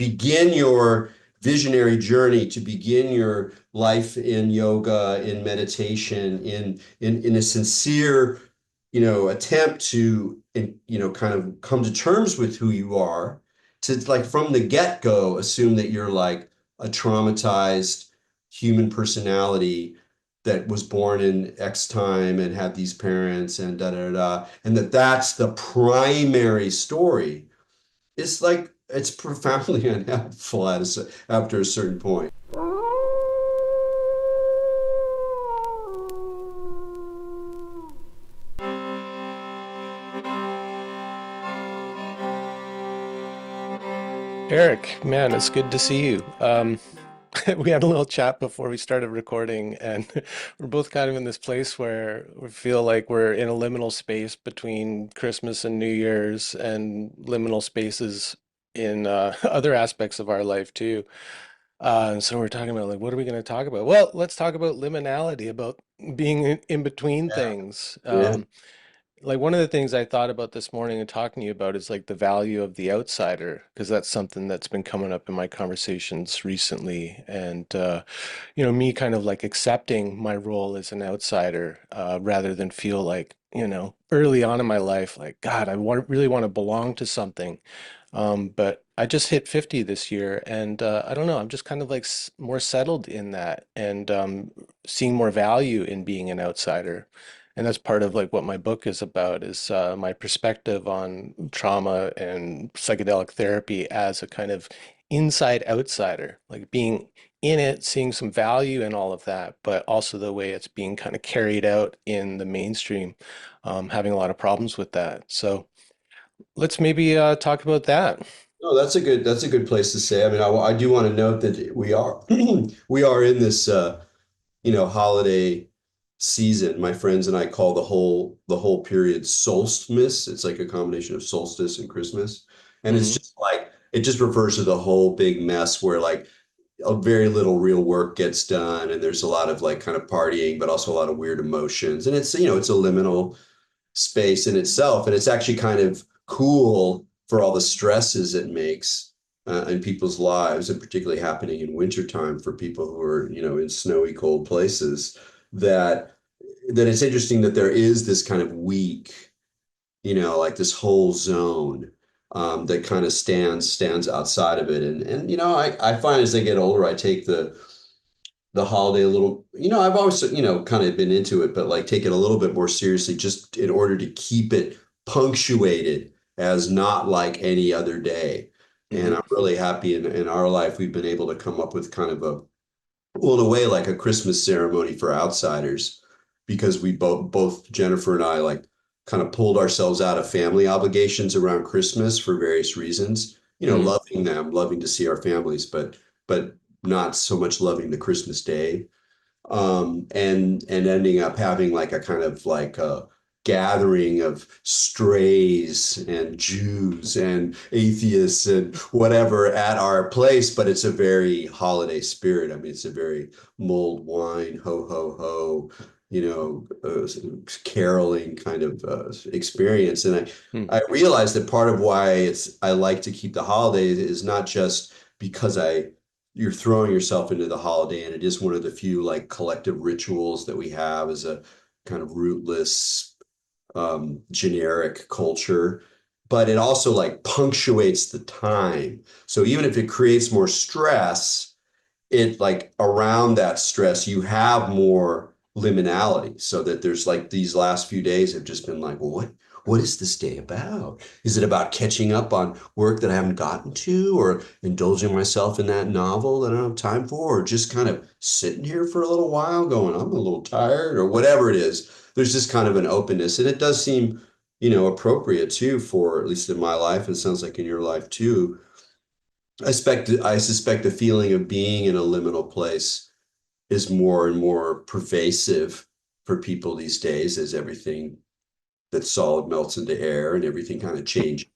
begin your visionary journey, to begin your life in yoga, in meditation, in a sincere, attempt to, kind of come to terms with who you are, to like from the get-go assume that you're like a traumatized human personality that was born in X time and had these parents and da da da, and that's the primary story. It's like it's profoundly unhelpful after a certain point. Eric, man, it's good to see you. We had a little chat before we started recording, and we're both kind of in this place where we feel like we're in a liminal space between Christmas and New Year's, and liminal spaces in other aspects of our life too. And so we're talking about like, what are we going to talk about? Well, let's talk about liminality, about being in between Yeah. things. Yeah. Like one of the things I thought about this morning and talking to you about is like the value of the outsider, because that's something that's been coming up in my conversations recently. And me kind of like accepting my role as an outsider, rather than feel like, early on in my life, like, God, really want to belong to something. But I just hit 50 this year, and I don't know, I'm just kind of like more settled in that, and seeing more value in being an outsider. And that's part of like what my book is about, is my perspective on trauma and psychedelic therapy as a kind of inside outsider, like being in it, seeing some value in all of that, but also the way it's being kind of carried out in the mainstream, having a lot of problems with that. So let's maybe talk about that. No, that's a good place to say. I mean, I do want to note that we are we are in this holiday season. My friends and I call the whole period solstice. It's like a combination of solstice and Christmas. And it's Hmm. just like it just refers to the whole big mess where like a very little real work gets done and there's a lot of like kind of partying, but also a lot of weird emotions. And it's a liminal space in itself. And it's actually kind of cool for all the stresses it makes in people's lives, and particularly happening in wintertime for people who are, in snowy, cold places, that it's interesting that there is this kind of week, like this whole zone that kind of stands outside of it. And I find as I get older, I take the holiday a little, I've always, kind of been into it, but like take it a little bit more seriously just in order to keep it punctuated as not like any other day. And Hmm. I'm really happy in our life, we've been able to come up with kind of well, in a way, like a Christmas ceremony for outsiders, because we both Jennifer and I like kind of pulled ourselves out of family obligations around Christmas for various reasons. Hmm. Loving them, loving to see our families, but not so much loving the Christmas day. And ending up having like a kind of like a gathering of strays and Jews and atheists and whatever at our place, but it's a very holiday spirit. I mean, it's a very mulled wine, ho ho ho, caroling kind of experience. And I realized that part of why I like to keep the holidays is not just because you're throwing yourself into the holiday, and it is one of the few like collective rituals that we have as a kind of rootless, generic culture. But it also like punctuates the time. So even if it creates more stress, it like around that stress, you have more liminality, so that there's like these last few days have just been like, well, what is this day about? Is it about catching up on work that I haven't gotten to, or indulging myself in that novel that I don't have time for, or just kind of sitting here for a little while going, I'm a little tired, or whatever it is. There's just kind of an openness. And it does seem, appropriate too, for at least in my life, and it sounds like in your life too. I suspect the feeling of being in a liminal place is more and more pervasive for people these days, as everything that's solid melts into air and everything kind of changes.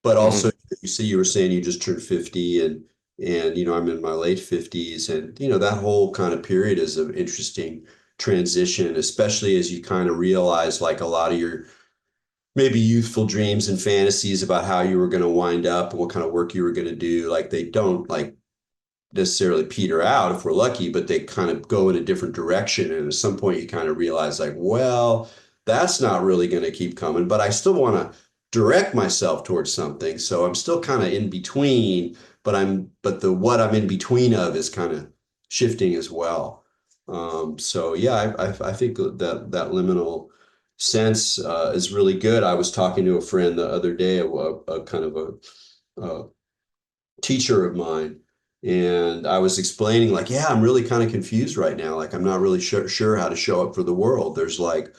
But Hmm. also, you were saying you just turned 50, and I'm in my late 50s, and that whole kind of period is an interesting transition, especially as you kind of realize like a lot of your maybe youthful dreams and fantasies about how you were going to wind up and what kind of work you were going to do. Like they don't like necessarily peter out if we're lucky, but they kind of go in a different direction. And at some point you kind of realize like, well, that's not really going to keep coming, but I still want to direct myself towards something. So I'm still kind of in between, but the what I'm in between of is kind of shifting as well. So yeah, I think that liminal sense is really good. I was talking to a friend the other day, a kind of a teacher of mine, and I was explaining like, yeah, I'm really kind of confused right now. Like I'm not really sure how to show up for the world. There's like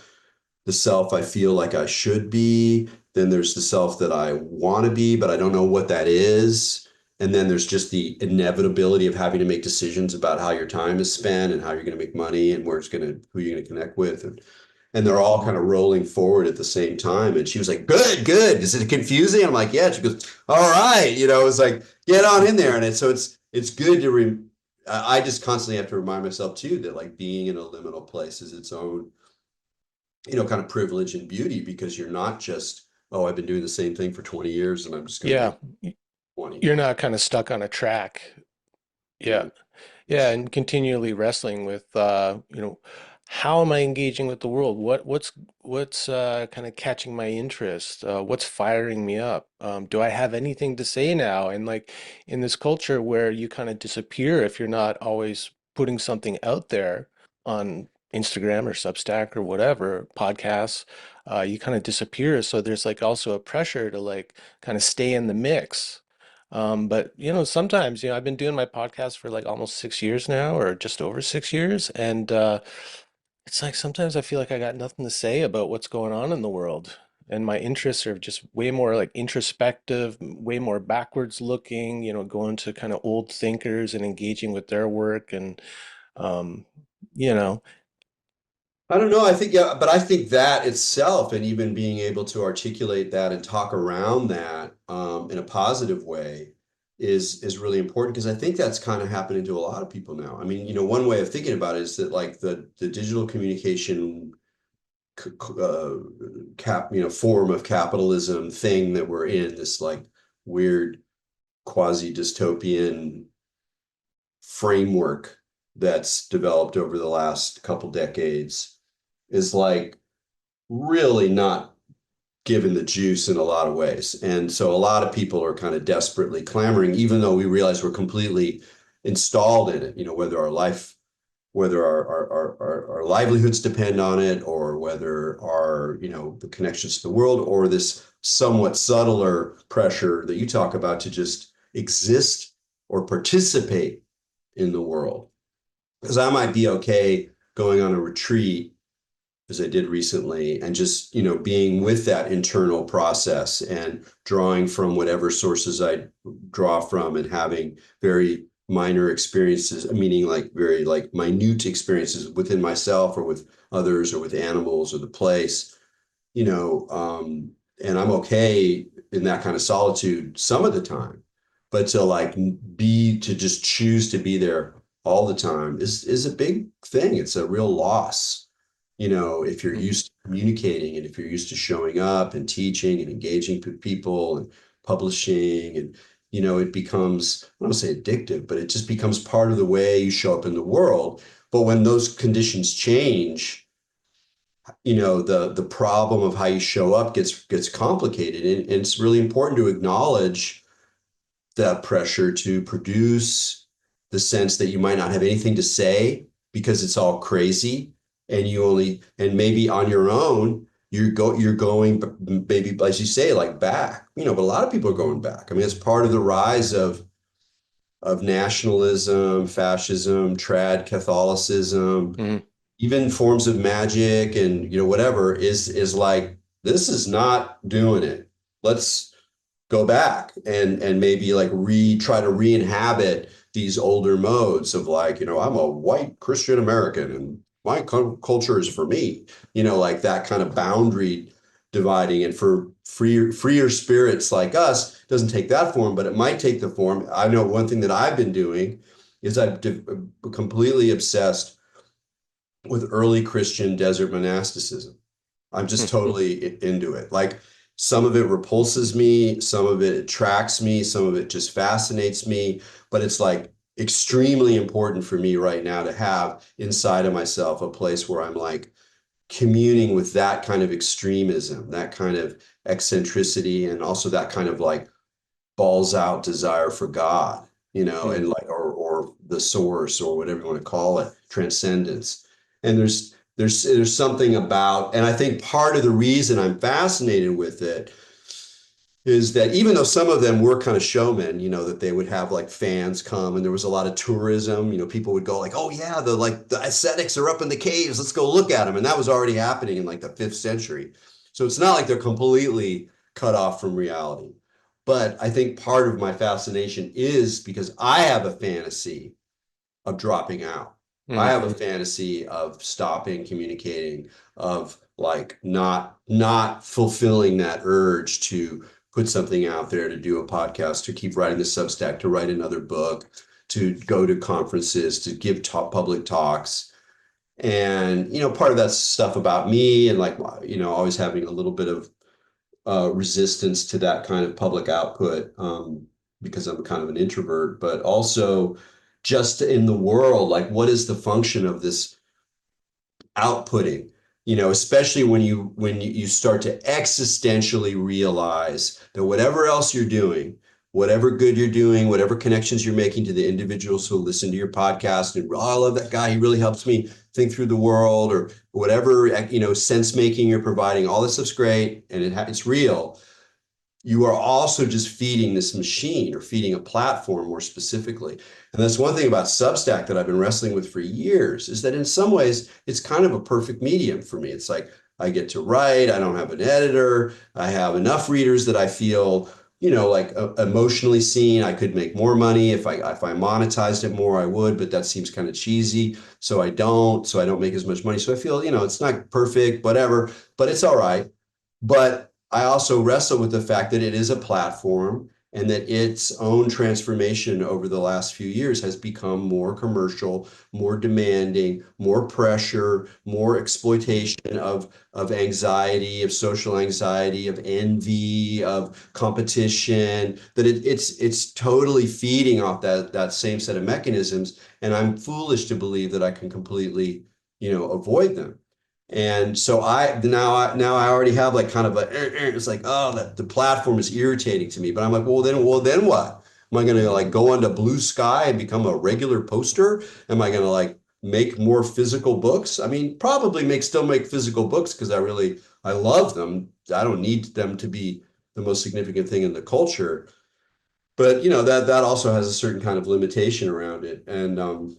the self I feel like I should be. Then there's the self that I want to be, but I don't know what that is. And then there's just the inevitability of having to make decisions about how your time is spent and how you're going to make money and who you're going to connect with. And they're all kind of rolling forward at the same time. And she was like, good, good. Is it confusing? I'm like, yeah. She goes, all right. It's like, get on in there. And it's good I just constantly have to remind myself too, that like being in a liminal place is its own, kind of privilege and beauty, because you're not just, oh, I've been doing the same thing for 20 years and I'm just going to do Yeah, 20. you're not kind of stuck on a track. Yeah. Yeah. Yeah, and continually wrestling with how am I engaging with the world? What's kind of catching my interest? What's firing me up? Do I have anything to say now? And like in this culture where you kind of disappear if you're not always putting something out there on Instagram or Substack or whatever, podcasts, you kind of disappear. So there's like also a pressure to like kind of stay in the mix. But sometimes, I've been doing my podcast for like almost 6 years now, or just over 6 years, and it's like sometimes I feel like I got nothing to say about what's going on in the world, and my interests are just way more like introspective, way more backwards looking, going to kind of old thinkers and engaging with their work, and um, you know, I don't know. I think, yeah, but I think that itself, and even being able to articulate that and talk around that in a positive way is really important, because I think that's kind of happening to a lot of people now. I mean, one way of thinking about it is that like the digital communication form of capitalism thing that we're in, this like weird quasi dystopian framework that's developed over the last couple decades, is like really not given the juice in a lot of ways. And so a lot of people are kind of desperately clamoring, even though we realize we're completely installed in it, whether our livelihoods depend on it, or whether the connections to the world, or this somewhat subtler pressure that you talk about to just exist or participate in the world. Because I might be okay going on a retreat, as I did recently, and just, being with that internal process and drawing from whatever sources I draw from, and having very minor experiences, meaning like very like minute experiences within myself or with others or with animals or the place, and I'm okay in that kind of solitude some of the time. But to just choose to be there all the time is a big thing. It's a real loss, if you're mhm. used to communicating, and if you're used to showing up and teaching and engaging with people and publishing, and it becomes, I don't want to say addictive, but it just becomes part of the way you show up in the world. But when those conditions change, the problem of how you show up gets complicated, and it's really important to acknowledge that pressure to produce, the sense that you might not have anything to say because it's all crazy, and maybe on your own you're going, maybe as you say, like back, but a lot of people are going back. I mean, it's part of the rise of nationalism, fascism, trad Catholicism, Mhm. even forms of magic, and whatever, is like, this is not doing it. Let's go back and maybe like try to re-inhabit these older modes of like, I'm a white Christian American and my culture is for me, like that kind of boundary dividing. And for freer spirits like us, it doesn't take that form, but it might take the form. I know one thing that I've been doing is I've completely obsessed with early Christian desert monasticism. I'm just totally into it. Like some of it repulses me, some of it attracts me, some of it just fascinates me, but it's like extremely important for me right now to have inside of myself a place where I'm like communing with that kind of extremism, that kind of eccentricity, and also that kind of like balls out desire for God, and like or the source or whatever you want to call it, transcendence. And there's something about, and I think part of the reason I'm fascinated with it is that even though some of them were kind of showmen, that they would have like fans come and there was a lot of tourism, people would go like, oh yeah, the ascetics are up in the caves, let's go look at them. And that was already happening in like the 5th century. So it's not like they're completely cut off from reality. But I think part of my fascination is because I have a fantasy of dropping out. I have a fantasy of stopping communicating, of like not fulfilling that urge to put something out there, to do a podcast, to keep writing the Substack, to write another book, to go to conferences, to give public talks. And part of that's stuff about me and like always having a little bit of resistance to that kind of public output, because I'm kind of an introvert, but also just in the world, like what is the function of this outputting, especially when you start to existentially realize that whatever else you're doing, whatever good you're doing, whatever connections you're making to the individuals who listen to your podcast, and oh, I love that guy, he really helps me think through the world, or whatever, sense making you're providing, all this stuff's great and it's real. You are also just feeding this machine, or feeding a platform more specifically. And that's one thing about Substack that I've been wrestling with for years, is that in some ways it's kind of a perfect medium for me. It's like I get to write, I don't have an editor, I have enough readers that I feel, like emotionally seen. I could make more money if I monetized it more, I would, but that seems kind of cheesy. So I don't make as much money. So I feel, it's not perfect, whatever, but it's all right. But I also wrestle with the fact that it is a platform, and that its own transformation over the last few years has become more commercial, more demanding, more pressure, more exploitation of anxiety, of social anxiety, of envy, of competition, that it's totally feeding off that same set of mechanisms. And I'm foolish to believe that I can completely, avoid them. And so I already have like kind of it's like, oh, the platform is irritating to me. But I'm like, well then what? Am I gonna like go onto Blue Sky and become a regular poster? Am I gonna like make more physical books? I mean, probably still make physical books because I love them. I don't need them to be the most significant thing in the culture. But that also has a certain kind of limitation around it. And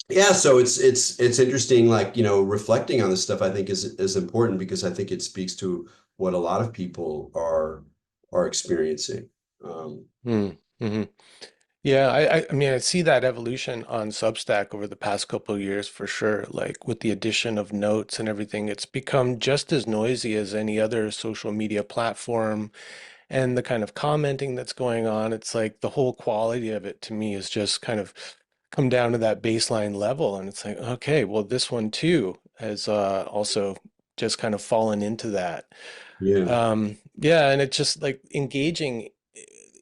yeah, so it's interesting, like, reflecting on this stuff, I think is important, because I think it speaks to what a lot of people are experiencing. Um, Mm-hmm. Yeah, I mean, I see that evolution on Substack over the past couple of years for sure. Like with the addition of notes and everything, it's become just as noisy as any other social media platform. And the kind of commenting that's going on, it's like the whole quality of it to me is just kind of come down to that baseline level. And it's like, okay, well, this one too has also just kind of fallen into that. yeah, Yeah, and it's just like engaging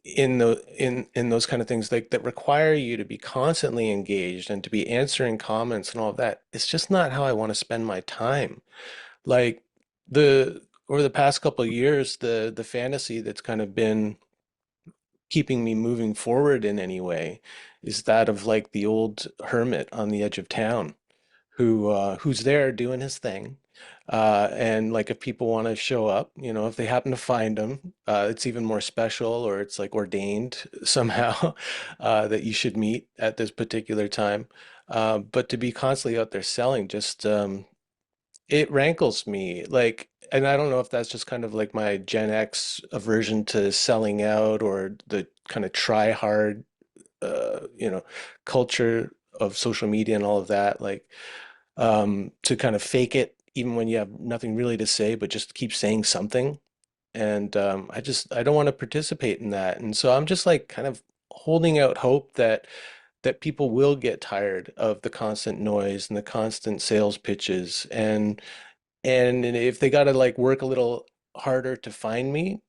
in those kind of things like that require you to be constantly engaged and to be answering comments and all of that. It's just not how I want to spend my time. Like the over the past couple of years, the fantasy that's kind of been keeping me moving forward in any way is that of like the old hermit on the edge of town who's there doing his thing. And like if people want to show up, if they happen to find him, it's even more special, or it's like ordained somehow that you should meet at this particular time. But to be constantly out there selling, just it rankles me. Like, and I don't know if that's just kind of like my Gen X aversion to selling out, or the kind of try hard, you know, culture of social media and all of that. Like to kind of fake it even when you have nothing really to say, but just keep saying something. And I don't want to participate in that. And so I'm just like kind of holding out hope that people will get tired of the constant noise and the constant sales pitches, and And if they got to like work a little harder to find me,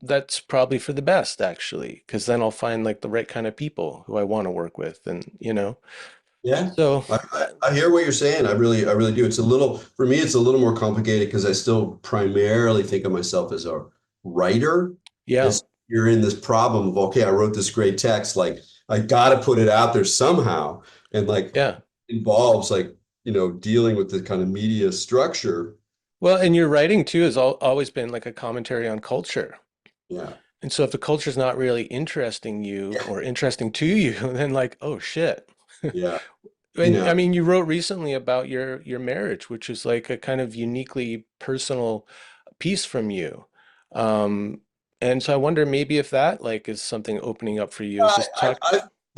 that's probably for the best actually, because then I'll find like the right kind of people who I want to work with, and Yeah, so I hear what you're saying. I really do. It's a little, for me, it's a little more complicated because I still primarily think of myself as a writer. yeah, It's you're in this problem of, okay, I wrote this great text, like I got to put it out there somehow, and like yeah. involves like dealing with the kind of media structure. Well, and your writing too has always been like a commentary on culture. Yeah, And so if the culture's not really interesting you yeah, or interesting to you, then like, oh shit. yeah. You And know, I mean, you wrote recently about your marriage, which is like a kind of uniquely personal piece from you. Um, and so I wonder maybe if that like is something opening up for you is I, just I, talk.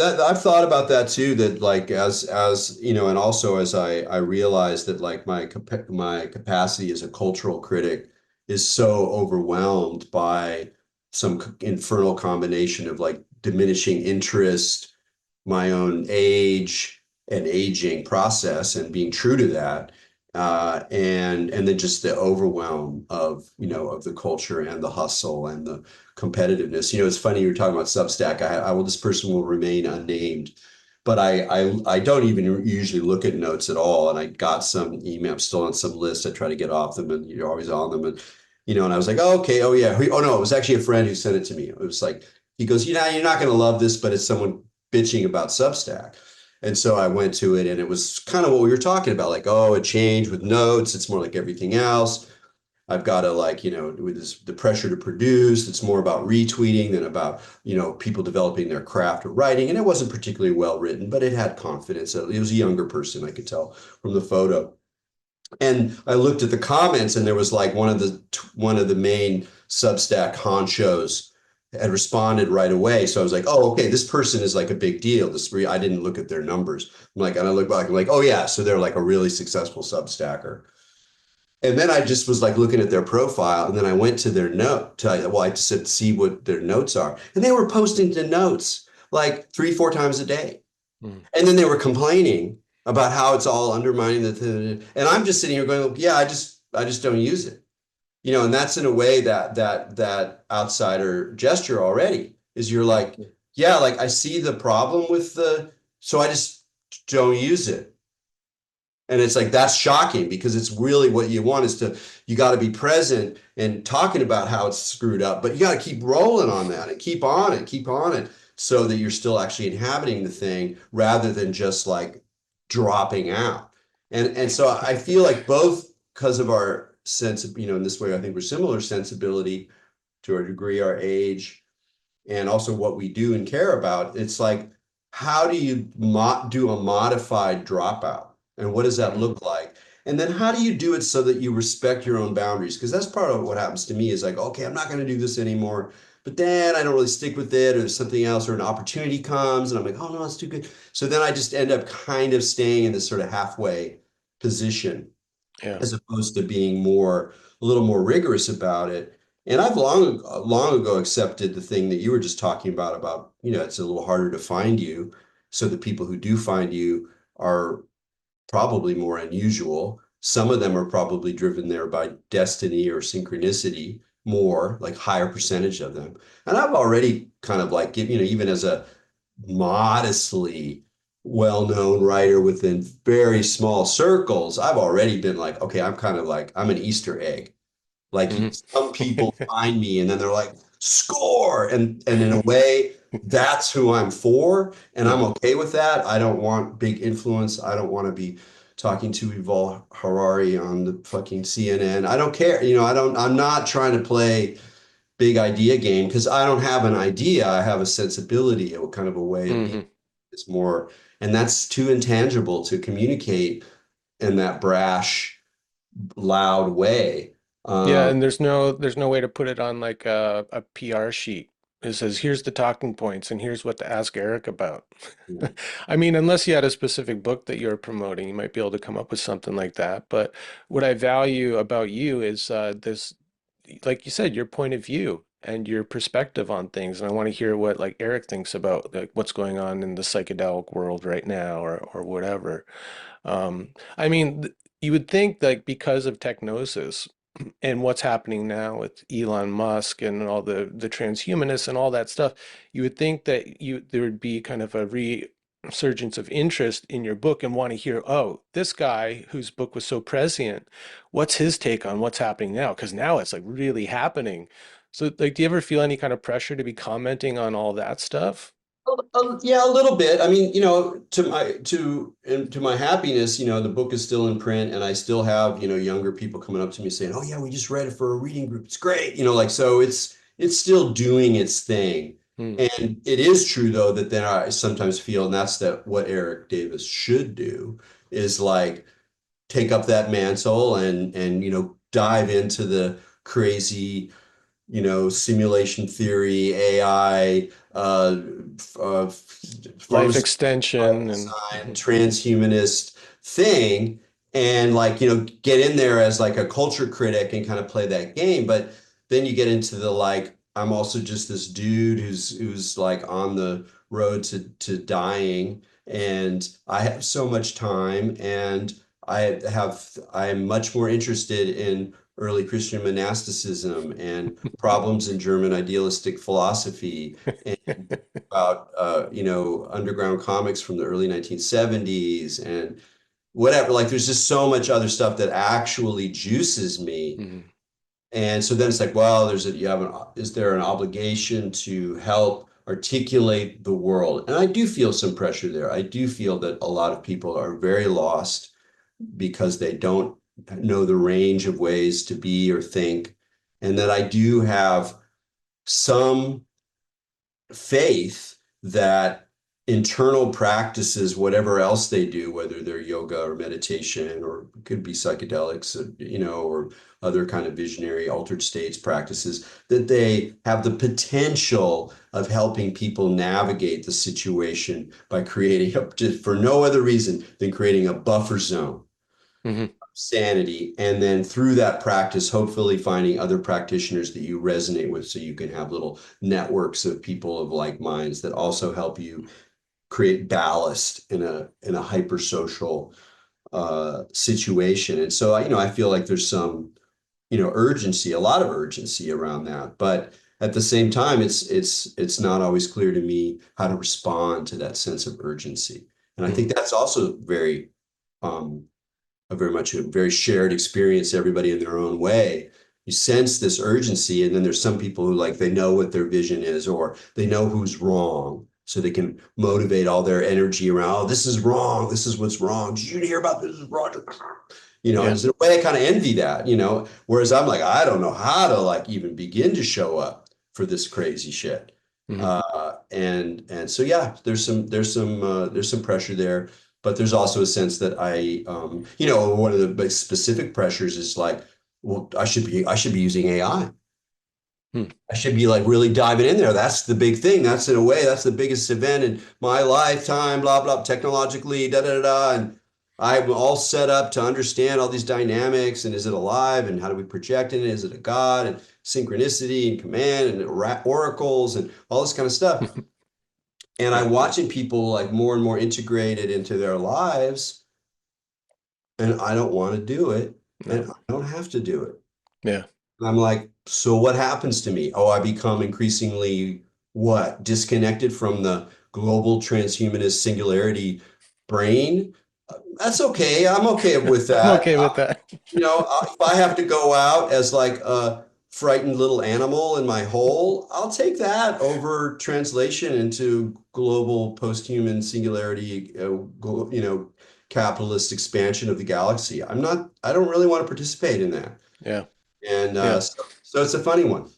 I've thought about that too. That like as and also as I realize that like my capacity as a cultural critic is so overwhelmed by some infernal combination of like diminishing interest, my own age and aging process, and being true to that, and then just the overwhelm of of the culture and the hustle and the competitiveness. It's funny you were talking about Substack. I will this person will remain unnamed, but I don't even usually look at notes at all. And I got some email. I'm still on some list. I try to get off them, and you're always on them. And I was like, oh, okay, oh yeah, oh no, it was actually a friend who sent it to me. It was like he goes, you're not going to love this, but it's someone bitching about Substack. And so I went to it, and it was kind of what we were talking about, like, oh, it changed with notes. It's more like everything else. I've got to like, with the pressure to produce, it's more about retweeting than about, people developing their craft of writing. And it wasn't particularly well written, but it had confidence. It was a younger person, I could tell from the photo. And I looked at the comments, and there was like one of the main Substack honchos had responded right away. So I was like, oh, okay, this person is like a big deal. I didn't look at their numbers. I'm like, and I look back, I'm like, oh yeah, so they're like a really successful Substacker. And then I just was like looking at their profile, and then I went to their note well, I just said see what their notes are. And they were posting the notes like 3, 4 times a day. Mm, And then they were complaining about how it's all undermining and I'm just sitting here going, yeah, I just don't use it. And that's in a way that outsider gesture already is you're yeah. like, yeah, like I see the problem with so I just don't use it. And it's like that's shocking because it's really what you want is you got to be present and talking about how it's screwed up, but you got to keep rolling on that and keep on it, so that you're still actually inhabiting the thing rather than just like dropping out. And so I feel like both because of our sense of, in this way, I think we're similar sensibility to a degree, our age, and also what we do and care about. It's like, how do you do a modified dropout? And what does that Mhm. look like? And then how do you do it so that you respect your own boundaries? Because that's part of what happens to me is like, okay, I'm not going to do this anymore. But then I don't really stick with it, or there's something else, or an opportunity comes, and I'm like, oh no, that's too good. So then I just end up kind of staying in this sort of halfway position Yeah. as opposed to being a little more rigorous about it. And I've long ago accepted the thing that you were just talking about, it's a little harder to find you. So the people who do find you are probably more unusual. Some of them are probably driven there by destiny or synchronicity, more like higher percentage of them. And I've already kind of like, even as a modestly well-known writer within very small circles, I've already been like, okay, I'm kind of like, I'm an Easter egg. Like Mhm. some people find me and then they're like, score. And in a way, that's who I'm for. And I'm Mhm. okay with that. I don't want big influence. I don't want to be talking to Yuval Harari on the fucking CNN. I don't care. I'm not trying to play big idea game because I don't have an idea. I have a sensibility, a kind of a way of being. Mhm. It's more, and that's too intangible to communicate in that brash, loud way. Yeah, Um, and there's no way to put it on like a PR sheet. It says here's the talking points and here's what to ask Eric about. I mean, unless you had a specific book that you're promoting, you might be able to come up with something like that. But what I value about you is this, like you said, your point of view and your perspective on things. And I want to hear what like Eric thinks about like what's going on in the psychedelic world right now or whatever. I mean, you would think like because of technosis and what's happening now with Elon Musk and all the transhumanists and all that stuff, you would think that there would be kind of a resurgence of interest in your book and want to hear, oh, this guy whose book was so prescient, what's his take on what's happening now? Because now it's like really happening. So like, do you ever feel any kind of pressure to be commenting on all that stuff? Yeah, a little bit. I mean, to my happiness, the book is still in print, and I still have, younger people coming up to me saying, "Oh yeah, we just read it for a reading group. It's great." Like so it's still doing its thing. Hmm. And it is true though that then I sometimes feel, and that's that what Erik Davis should do is like take up that mantle and dive into the crazy simulation theory, AI, Life pharmaceutical extension and design, transhumanist thing, and like, get in there as like a culture critic and kind of play that game. But then you get into the like, I'm also just this dude who's like on the road to dying, and I have so much time, and I'm much more interested in early Christian monasticism and problems in German idealistic philosophy and about underground comics from the early 1970s and whatever. Like there's just so much other stuff that actually juices me. Mhm. And so then it's like, well, is there an obligation to help articulate the world? And I do feel some pressure there. I do feel that a lot of people are very lost because they don't know the range of ways to be or think, and that I do have some faith that internal practices, whatever else they do, whether they're yoga or meditation, or it could be psychedelics, or other kind of visionary altered states practices, that they have the potential of helping people navigate the situation by creating, just for no other reason than creating a buffer zone Mhm. sanity, and then through that practice hopefully finding other practitioners that you resonate with so you can have little networks of people of like minds that also help you create ballast in a hyper social situation. And so I feel like there's some urgency, a lot of urgency around that, but at the same time it's not always clear to me how to respond to that sense of urgency. And I Mhm. think that's also um a very shared experience, everybody in their own way. You sense this urgency, and then there's some people who like they know what their vision is, or they know who's wrong, so they can motivate all their energy around, oh, this is wrong, this is what's wrong. Did you hear about this? This is wrong. Yeah. And in a way I kind of envy that, whereas I'm like, I don't know how to like even begin to show up for this crazy shit. Mhm. And so yeah, there's some pressure there, but there's also a sense that one of the big specific pressures is like, well, I should be using AI. Hmm. I should be like really diving in there. That's the big thing. That's in a way, that's the biggest event in my lifetime, blah, blah, technologically, da, da, da, da. And I'm all set up to understand all these dynamics. And is it alive? And how do we project in it? Is it a God? And synchronicity and command and oracles and all this kind of stuff. And Yeah. I'm watching people like more and more integrated into their lives, and I don't want to do it, No. and I don't have to do it. Yeah. I'm like, so what happens to me? Oh, I become increasingly what? Disconnected from the global transhumanist singularity brain? That's okay. I'm okay with I'm that. okay with that. If I have to go out as like a frightened little animal in my hole, I'll take that over translation into global post-human singularity, capitalist expansion of the galaxy. I don't really want to participate in that. Yeah. And Yeah. so it's a funny one.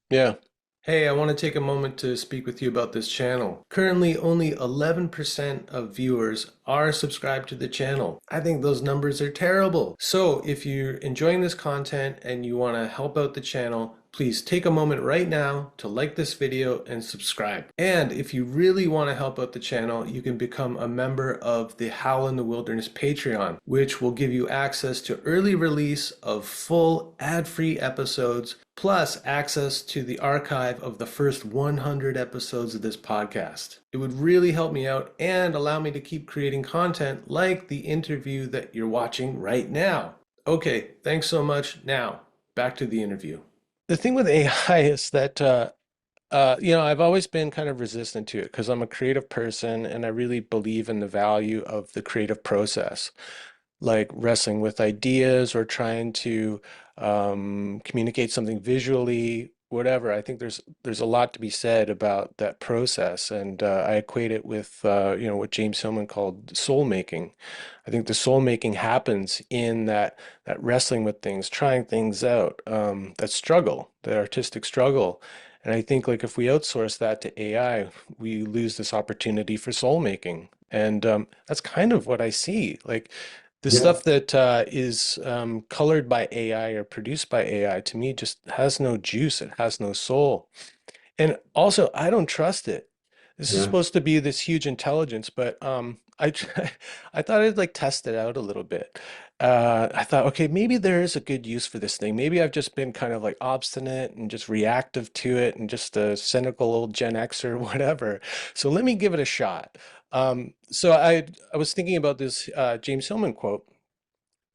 Yeah. Hey, I want to take a moment to speak with you about this channel. Currently, only 11% of viewers are subscribed to the channel. I think those numbers are terrible. So if you're enjoying this content and you want to help out the channel, please take a moment right now to like this video and subscribe. And if you really want to help out the channel, you can become a member of the Howl in the Wilderness Patreon, which will give you access to early release of full ad-free episodes plus access to the archive of the first 100 episodes of this podcast. It would really help me out and allow me to keep creating content like the interview that you're watching right now. Okay, thanks so much. Now, back to the interview. The thing with AI is that I've always been kind of resistant to it because I'm a creative person and I really believe in the value of the creative process, like wrestling with ideas or trying to communicate something visually, whatever. I think there's a lot to be said about that process, and I equate it with what James Hillman called soul making. I think the soul making happens in that wrestling with things, trying things out, that struggle, that artistic struggle. And I think like if we outsource that to AI, we lose this opportunity for soul making. And that's kind of what I see. Like the Yeah, stuff that is colored by AI or produced by AI to me just has no juice. It has no soul. And also, I don't trust it. This is yeah, supposed to be this huge intelligence, but I thought I'd like test it out a little bit. I thought, okay, maybe there is a good use for this thing. Maybe I've just been kind of like obstinate and just reactive to it and just a cynical old Gen X or whatever. So let me give it a shot. So I was thinking about this James Hillman quote,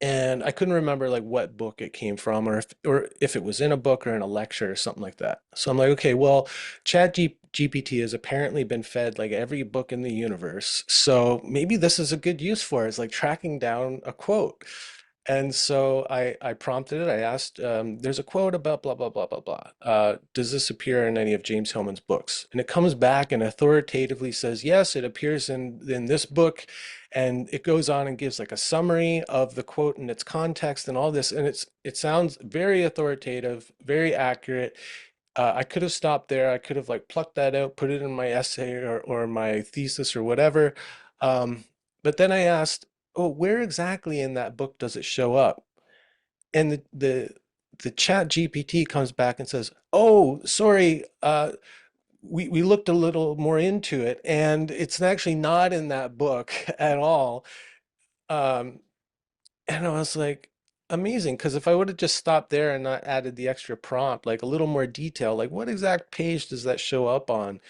and I couldn't remember like what book it came from or if it was in a book or in a lecture or something like that. So I'm like, okay, well, GPT has apparently been fed like every book in the universe. So maybe this is a good use for it. It's like tracking down a quote. And so I prompted it. I asked, there's a quote about blah, blah, blah, blah, blah. Does this appear in any of James Hillman's books? And it comes back and authoritatively says, yes, it appears in this book. And it goes on and gives like a summary of the quote and its context and all this. And it sounds very authoritative, very accurate. I could have stopped there. I could have like plucked that out, put it in my essay or my thesis or whatever. Um, but then I asked, oh, where exactly in that book does it show up? And the chat GPT comes back and says, oh, sorry, we looked a little more into it, and it's actually not in that book at all. Um, and I was like, amazing, because if I would have just stopped there and not added the extra prompt, like a little more detail, like what exact page does that show up on?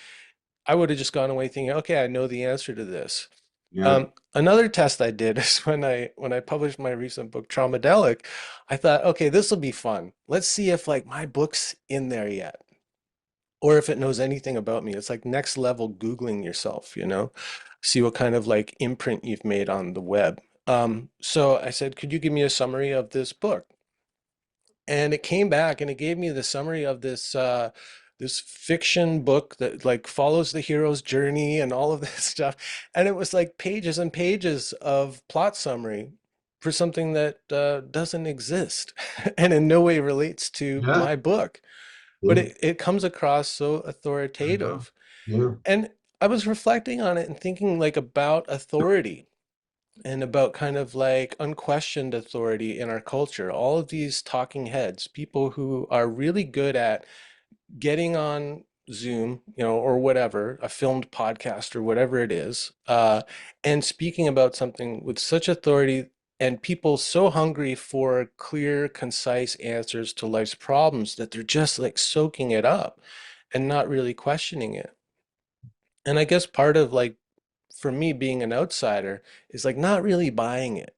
I would have just gone away thinking, okay, I know the answer to this. yeah, Another test I did is when I published my recent book, Traumadelic, I thought, okay, this will be fun. Let's see if like my book's in there yet, or if it knows anything about me. It's like next level Googling yourself, see what kind of like imprint you've made on the web. So I said, could you give me a summary of this book? And it came back and it gave me the summary of this fiction book that like follows the hero's journey and all of this stuff. And it was like pages and pages of plot summary for something that doesn't exist and in no way relates to yeah, my book. But yeah, it comes across so I know. authoritative. Yeah. And I was reflecting on it and thinking like about authority and about kind of like unquestioned authority in our culture. All of these talking heads, people who are really good at getting on Zoom, or whatever, a filmed podcast or whatever it is, and speaking about something with such authority, and people so hungry for clear, concise answers to life's problems that they're just like soaking it up and not really questioning it. And I guess part of like for me being an outsider is like not really buying it,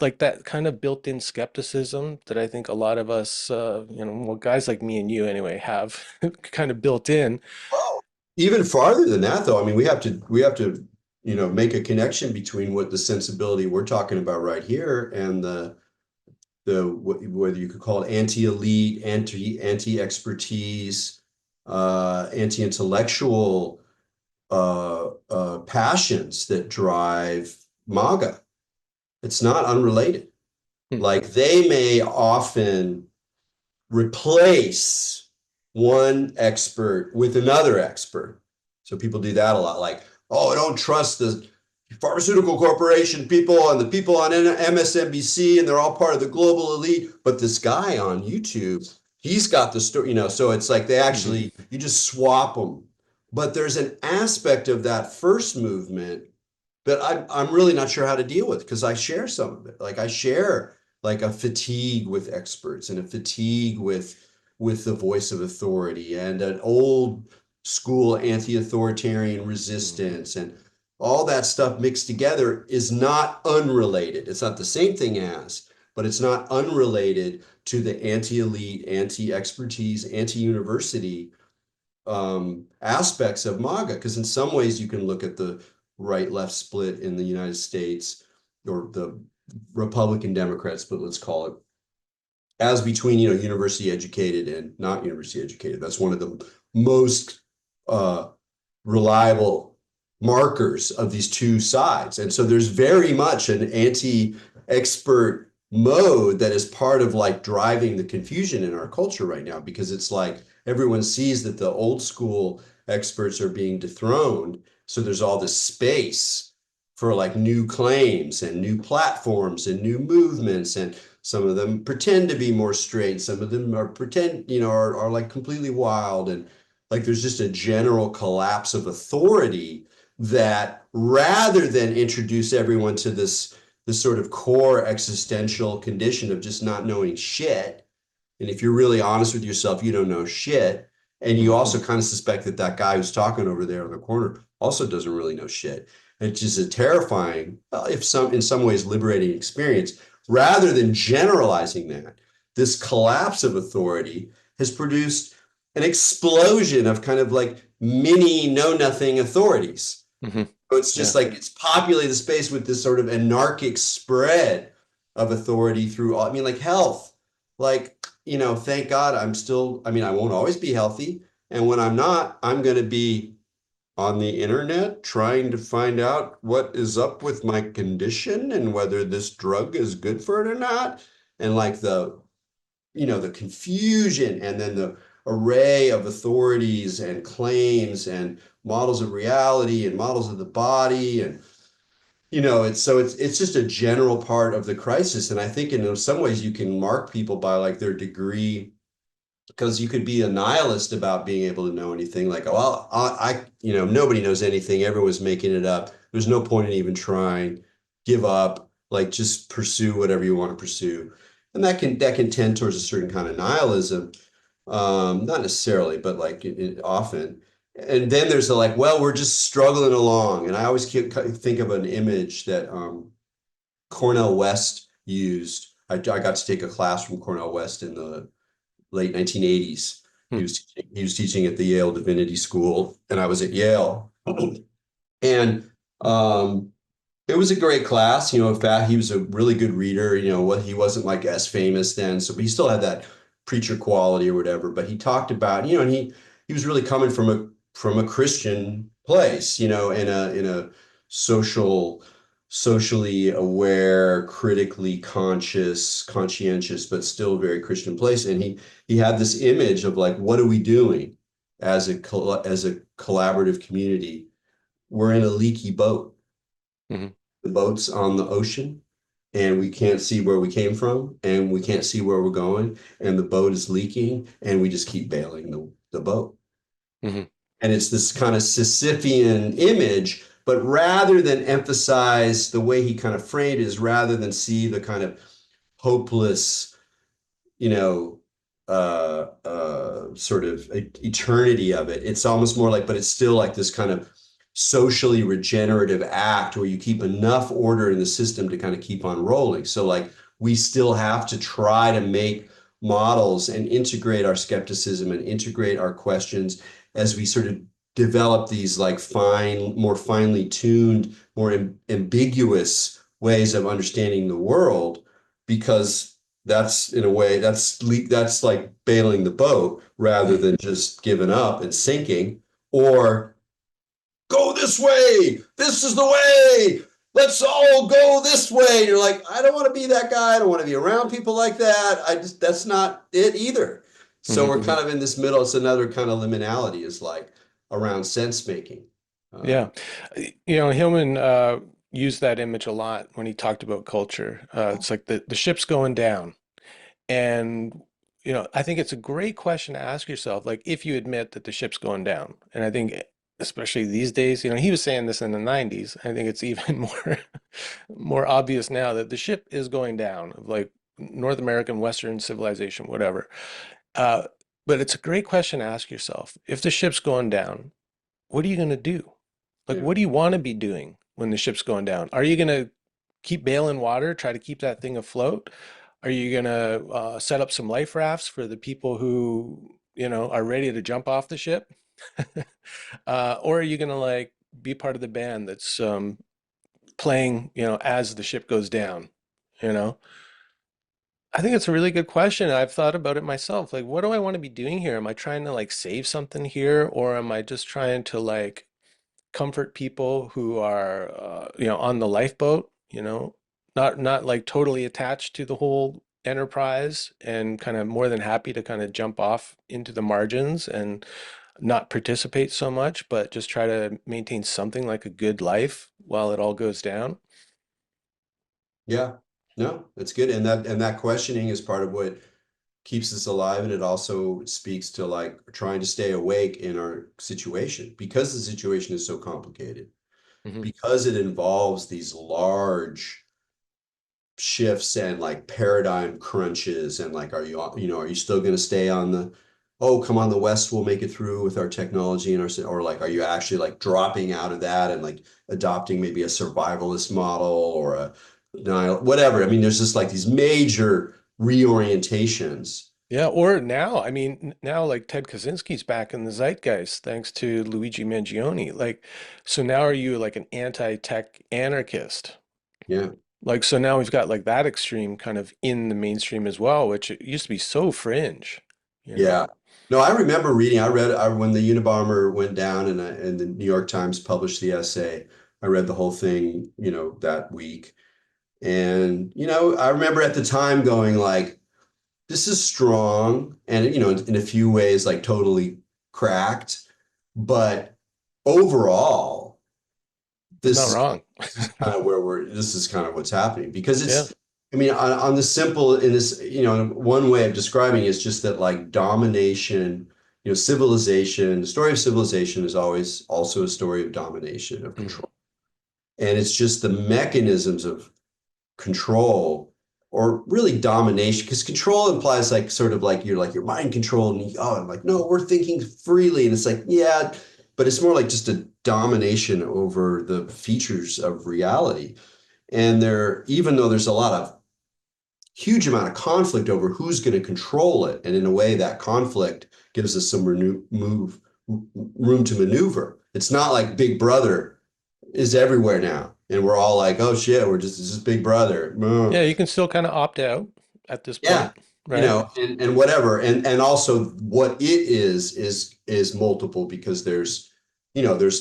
like that kind of built-in skepticism that I think a lot of us, well, guys like me and you anyway, have kind of built in. Well, even farther than that, though, I mean, we have to, make a connection between what the sensibility we're talking about right here and whether you could call it anti-elite, anti-expertise, anti-intellectual passions that drive MAGA. It's not unrelated. Hmm. Like they may often replace one expert with another expert. So people do that a lot. Like, oh, I don't trust the pharmaceutical corporation people and the people on MSNBC, and they're all part of the global elite. But this guy on YouTube, he's got the story, So it's like they Mhm. actually, you just swap them. But there's an aspect of that first movement that I'm really not sure how to deal with because I share some of it. Like I share like a fatigue with experts and a fatigue with with the voice of authority and an old school anti-authoritarian Mhm. resistance and all that stuff mixed together is not unrelated. It's not the same thing as, but it's not unrelated to the anti-elite, anti-expertise, anti-university aspects of MAGA. Because in some ways you can look at the right-left split in the United States or the Republican Democrat split, let's call it, as between, university educated and not university educated. That's one of the most uh, reliable markers of these two sides. And so there's very much an anti-expert mode that is part of like driving the confusion in our culture right now, because it's like everyone sees that the old school experts are being dethroned. So there's all this space for like new claims and new platforms and new movements. And some of them pretend to be more straight. Some of them are pretend, are like completely wild. And like there's just a general collapse of authority that rather than introduce everyone to this sort of core existential condition of just not knowing shit. And if you're really honest with yourself, you don't know shit. And you Mhm. also kind of suspect that that guy who's talking over there in the corner also doesn't really know shit. It's just a terrifying, if some in some ways liberating experience. Rather than generalizing that, this collapse of authority has produced an explosion of kind of like mini know nothing authorities. Mhm. So it's just Yeah. like it's populated the space with this sort of anarchic spread of authority through all, I mean, like health. Like, thank God I'm still, I mean, I won't always be healthy. And when I'm not, I'm going to be on the internet trying to find out what is up with my condition and whether this drug is good for it or not. And like the confusion and then the array of authorities and claims and models of reality and models of the body. And it's just a general part of the crisis. And I think in some ways you can mark people by like their degree, because you could be a nihilist about being able to know anything, like, well, nobody knows anything, everyone's making it up, there's no point in even trying, give up, like just pursue whatever you want to pursue. And that can tend towards a certain kind of nihilism, not necessarily, but like often. And then there's the like, well, we're just struggling along. And I always think of an image that Cornell West used. I got to take a class from Cornell West in the late 1980s. Hmm. He was teaching at the Yale Divinity School, and I was at Yale. And it was a great class. In fact, he was a really good reader. What he wasn't like as famous then, so he still had that preacher quality or whatever. But he talked about, and he was really coming from a Christian place, in a social, socially aware, critically conscious, conscientious, but still very Christian place. And he had this image of like, what are we doing as a collaborative community? We're in a leaky boat. Mhm. The boat's on the ocean, and we can't see where we came from, and we can't see where we're going, and the boat is leaking, and we just keep bailing the boat. Mhm. And it's this kind of Sisyphean image, but rather than emphasize the way he kind of framed it, is rather than see the kind of hopeless, you know, sort of eternity of it. It's almost more like, but it's still like this kind of socially regenerative act where you keep enough order in the system to kind of keep on rolling. So like we still have to try to make models and integrate our skepticism and integrate our questions as we sort of develop these like more finely tuned, more ambiguous ways of understanding the world, because that's in a way that's like bailing the boat rather than just giving up and sinking, or go this way, this is the way, let's all go this way. And you're like, I don't want to be that guy, I don't want to be around people like that, that's not it either. So Mhm. we're Mhm. kind of in this middle. It's another kind of liminality, is like around sense making. Yeah. um, Hillman used that image a lot when he talked about culture. It's like the ship's going down. And, I think it's a great question to ask yourself, like if you admit that the ship's going down. And I think especially these days, he was saying this in the 90s. I think it's even more obvious now that the ship is going down, of like North American, Western civilization, whatever. But it's a great question to ask yourself. If the ship's going down, what are you going to do? Like, Yeah. what do you want to be doing when the ship's going down? Are you going to keep bailing water, try to keep that thing afloat? Are you going to set up some life rafts for the people who, are ready to jump off the ship? Or are you going to like be part of the band that's playing, as the ship goes down, you know? I think it's a really good question. I've thought about it myself. Like, what do I want to be doing here? Am I trying to like save something here, or am I just trying to like comfort people who are, on the lifeboat, not like totally attached to the whole enterprise and kind of more than happy to kind of jump off into the margins and not participate so much, but just try to maintain something like a good life while it all goes down. Yeah. No, that's good. And that questioning is part of what keeps us alive, and it also speaks to like trying to stay awake in our situation because the situation is so complicated, Hmm. because it involves these large shifts and like paradigm crunches, and like are you still going to stay on the, oh come on, the West will make it through with our technology and our, or like are you actually like dropping out of that and like adopting maybe a survivalist model or a denial, whatever. I mean, there's just like these major reorientations. Yeah, or now, I mean, now like Ted Kaczynski's back in the zeitgeist thanks to Luigi Mangione. Like, so now are you like an anti-tech anarchist? Yeah. Like, so now we've got like that extreme kind of in the mainstream as well, which it used to be so fringe, you know? Yeah. No, I remember reading, when the Unibomber went down and the New York Times published the essay. I read the whole thing, that week. And, I remember at the time going like, this is strong and, in a few ways, like totally cracked. But overall, It's not this wrong. this is kind of what's happening because Yeah. I mean, on the simple, in this, one way of describing it is just that like domination, civilization, the story of civilization is always also a story of domination, of Mhm. control. And it's just the mechanisms of control or really domination, because control implies like sort of like you're mind controlled and I'm like, no, we're thinking freely. And it's like, yeah, but it's more like just a domination over the features of reality. And even though there's a lot of huge amount of conflict over who's going to control it, and in a way that conflict gives us some room to maneuver. It's not like Big Brother is everywhere now, and we're all like, oh shit, it's just Big Brother. Yeah, you can still kind of opt out at this Yeah, point, right? and whatever, and also what it is multiple, because there's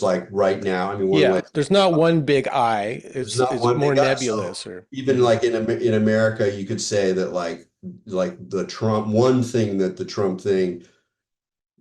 like right now, I mean, one way. Yeah, there's not one big I. There's It's not it's one more big guy. So nebulous or even mhm. like in America, you could say that like the Trump, one thing that the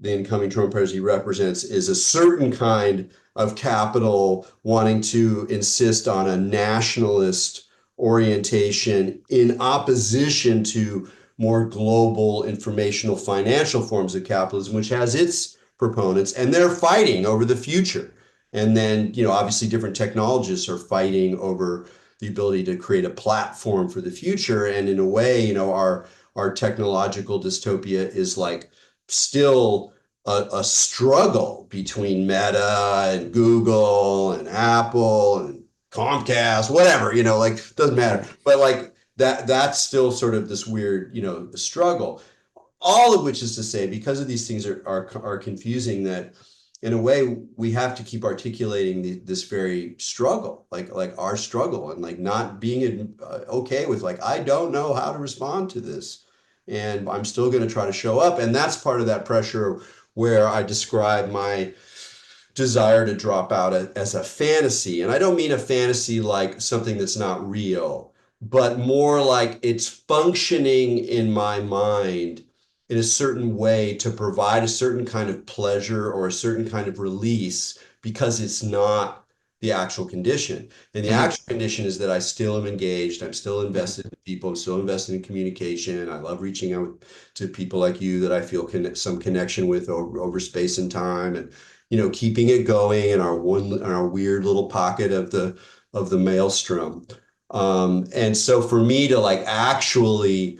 incoming Trump presidency represents is a certain kind of capital wanting to insist on a nationalist orientation in opposition to more global informational financial forms of capitalism, which has its proponents, and they're fighting over the future. And then, obviously different technologists are fighting over the ability to create a platform for the future. And in a way, our technological dystopia is like still a struggle between Meta and Google and Apple and Comcast, whatever, like doesn't matter. But like that's still sort of this weird, struggle. All of which is to say, because of these things are confusing, that in a way we have to keep articulating this very struggle, like our struggle, and like not being okay with like, I don't know how to respond to this, and I'm still going to try to show up. And that's part of that pressure where I describe my desire to drop out as a fantasy. And I don't mean a fantasy like something that's not real, but more like it's functioning in my mind in a certain way to provide a certain kind of pleasure or a certain kind of release, because it's not the actual condition. And the Mhm. actual condition is that I still am engaged. I'm still Mhm. invested in people. I'm still invested in communication. I love reaching out to people like you that I feel some connection with over space and time, and keeping it going in our weird little pocket of the maelstrom. And so for me to like actually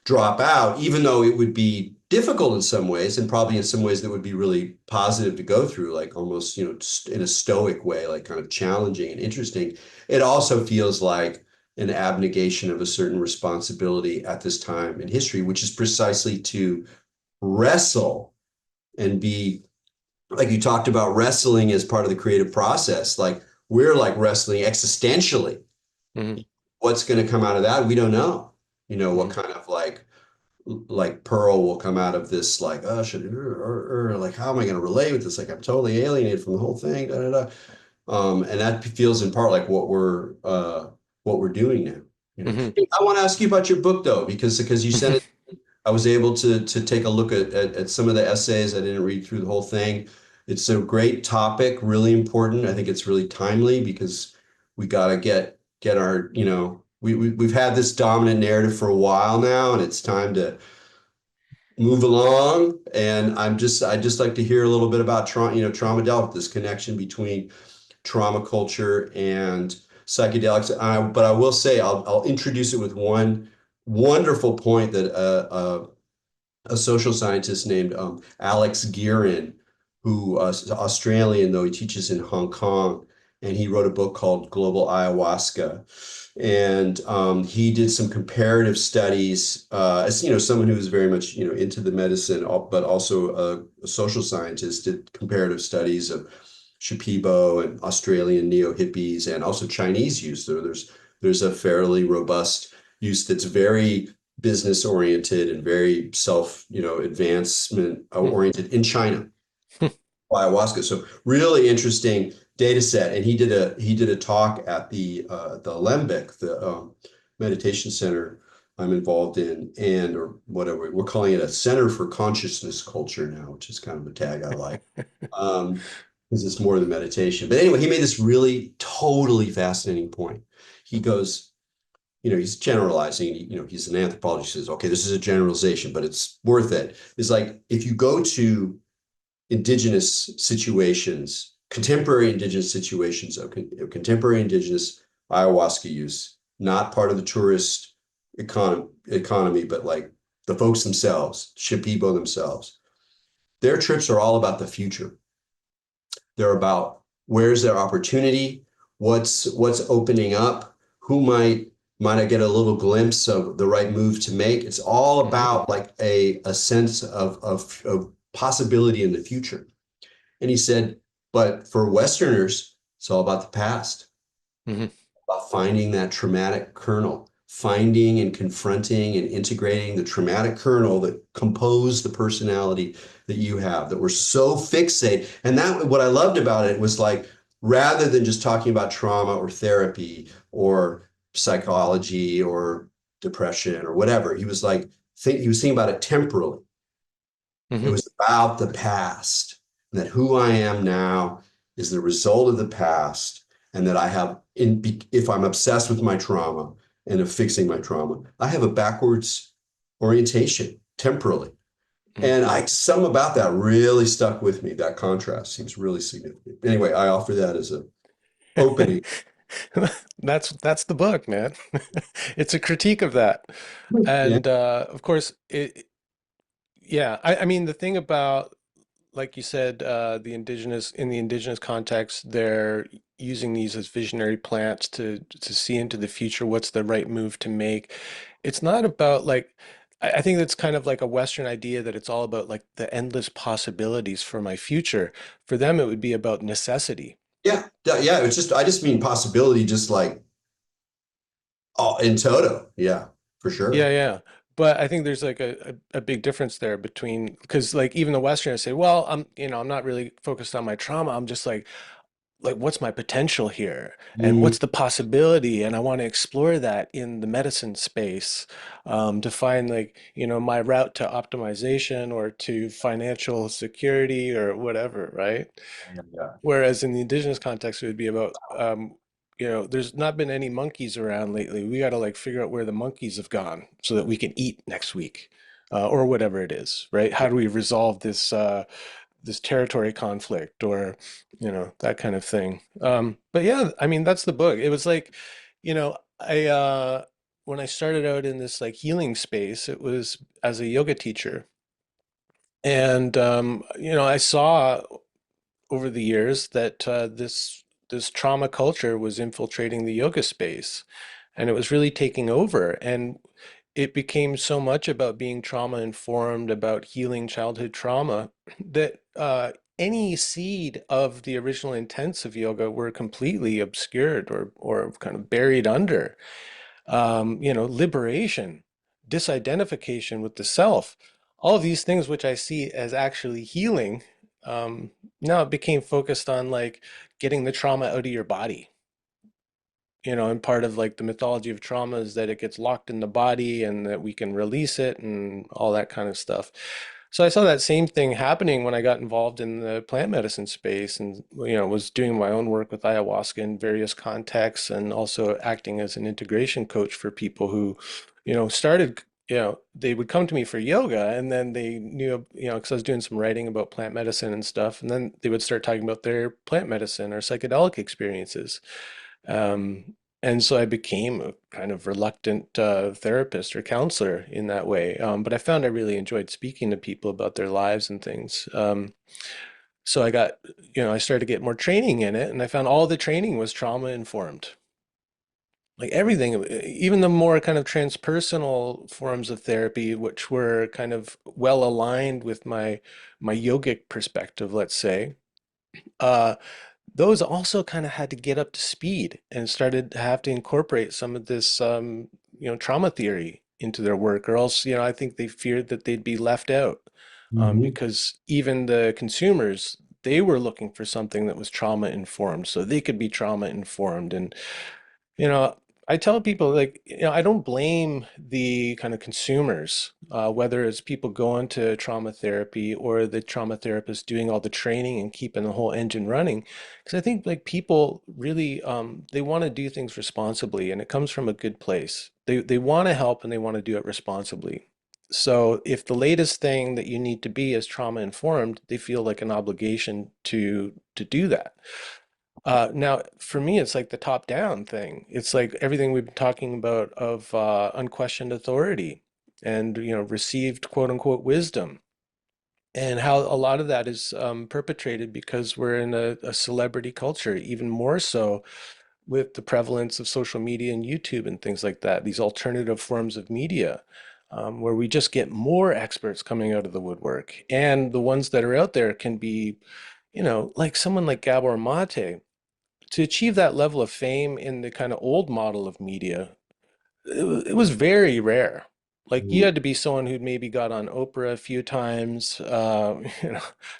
drop out, even though it would be difficult in some ways, and probably in some ways that would be really positive to go through, like almost, in a stoic way, like kind of challenging and interesting. It also feels like an abnegation of a certain responsibility at this time in history, which is precisely to wrestle and be, like you talked about, wrestling as part of the creative process. Like we're like wrestling existentially. Hmm. What's going to come out of that? We don't know. What Hmm. kind of like pearl will come out of this, like, oh, like, how am I going to relate with this? Like, I'm totally alienated from the whole thing. Da, da, da. And that feels in part like what we're doing now. Hmm. Hey, I want to ask you about your book though, because you sent it. I was able to take a look at some of the essays. I didn't read through the whole thing. It's a great topic, really important. I think it's really timely because we got to get our, we've had this dominant narrative for a while now, and it's time to move along. And I just like to hear a little bit about Traumadelic, this connection between trauma culture and psychedelics. But I will say, I'll introduce it with one wonderful point that a social scientist named Alex Guerin, who is Australian, though he teaches in Hong Kong, and he wrote a book called Global Ayahuasca. And he did some comparative studies, as someone who is very much into the medicine, but also a social scientist. Did comparative studies of Shipibo and Australian neo-hippies and also Chinese use. There's a fairly robust use that's very business oriented and very advancement oriented in China, ayahuasca. So really interesting data set. And he did a talk at the Lembic, the meditation center I'm involved in, and or whatever we're calling it, a Center for Consciousness Culture now, which is kind of a tag I like. Um, because it's more than meditation. But anyway, he made this really totally fascinating point. He goes, he's generalizing, he's an anthropologist. He says, okay, this is a generalization, but it's worth it. It's like if you go to indigenous situations, contemporary indigenous situations of contemporary indigenous ayahuasca use, not part of the tourist economy, but like the folks themselves, Shipibo themselves, their trips are all about the future. They're about where's their opportunity, what's opening up, who might I get a little glimpse of the right move to make. It's all Hmm. about like a sense of possibility in the future. And he said, but for Westerners, it's all about the past, Hmm. about finding that traumatic kernel, finding and confronting and integrating the traumatic kernel that composed the personality that you have, that we're so fixated. And that, what I loved about it was like, rather than just talking about trauma or therapy or psychology or depression or whatever, he was like, he was thinking about it temporally. It Hmm. was about the past, and that who I am now is the result of the past, and that if I'm obsessed with my trauma and of fixing my trauma, I have a backwards orientation temporally. And some about that really stuck with me. That contrast seems really significant. Anyway, I offer that as a opening. That's the book, man. It's a critique of that. Yeah, And of course, yeah, I mean, the thing about, like you said, in the indigenous context, they're using these as visionary plants to see into the future, what's the right move to make. It's not about like, I think that's kind of like a Western idea that it's all about like the endless possibilities for my future. For them, it would be about necessity. yeah, yeah. It's just I just mean possibility, just like in toto. Yeah, for Yeah, sure. yeah. But I think there's like a big difference there between, because like even the Westerners say, well, I'm not really focused on my trauma. I'm just like what's my potential here and Mm, what's the possibility, and I want to explore that in the medicine space, to find like my route to optimization or to financial security or whatever, right? yeah, yeah. Whereas in the indigenous context, it would be about, there's not been any monkeys around lately. We got to like figure out where the monkeys have gone so that we can eat next week, or whatever it is, right? How do we resolve this territory conflict, or that kind of thing. But yeah, I mean, that's the book. It was like, I when I started out in this like healing space, it was as a yoga teacher. And I saw over the years that this trauma culture was infiltrating the yoga space, and it was really taking over. And it became so much about being trauma informed, about healing childhood trauma, that any seed of the original intents of yoga were completely obscured or kind of buried under. Liberation, disidentification with the self, all of these things which I see as actually healing. Now it became focused on like getting the trauma out of your body. And part of like the mythology of trauma is that it gets locked in the body and that we can release it and all that kind of stuff. So I saw that same thing happening when I got involved in the plant medicine space and, was doing my own work with ayahuasca in various contexts and also acting as an integration coach for people who, started, they would come to me for yoga and then they knew, because I was doing some writing about plant medicine and stuff, and then they would start talking about their plant medicine or psychedelic experiences. And so I became a kind of reluctant therapist or counselor in that way. But I found I really enjoyed speaking to people about their lives and things. So I started to get more training in it, and I found all the training was trauma informed. Like everything, even the more kind of transpersonal forms of therapy, which were kind of well aligned with my yogic perspective, let's say. Uh, those also kind of had to get up to speed and started to have to incorporate some of this, trauma theory into their work, or else, I think they feared that they'd be left out, Hmm. because even the consumers, they were looking for something that was trauma informed, so they could be trauma informed. And you know, I tell people like, I don't blame the kind of consumers, whether it's people going to trauma therapy or the trauma therapist doing all the training and keeping the whole engine running. Because I think like people really, they want to do things responsibly and it comes from a good place. They want to help and they want to do it responsibly. So if the latest thing that you need to be is trauma informed, they feel like an obligation to do that. Now, for me, it's like the top-down thing. It's like everything we've been talking about of unquestioned authority and, received quote-unquote wisdom, and how a lot of that is perpetrated because we're in a celebrity culture, even more so with the prevalence of social media and YouTube and things like that, these alternative forms of media, where we just get more experts coming out of the woodwork. And the ones that are out there can be, like someone like Gabor Mate to achieve that level of fame in the kind of old model of media, it was very rare. Like you had to be someone who'd maybe got on Oprah a few times,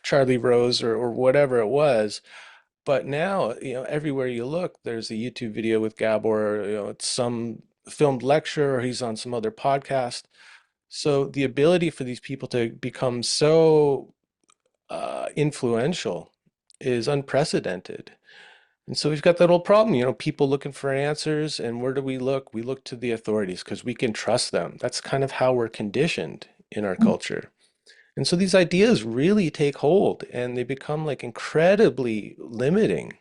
Charlie Rose or whatever it was. But now, everywhere you look, there's a YouTube video with Gabor, it's some filmed lecture or he's on some other podcast. So the ability for these people to become so influential is unprecedented. And so we've got that old problem, people looking for answers. And where do we look? We look to the authorities because we can trust them. That's kind of how we're conditioned in our culture. And so these ideas really take hold and they become like incredibly limiting,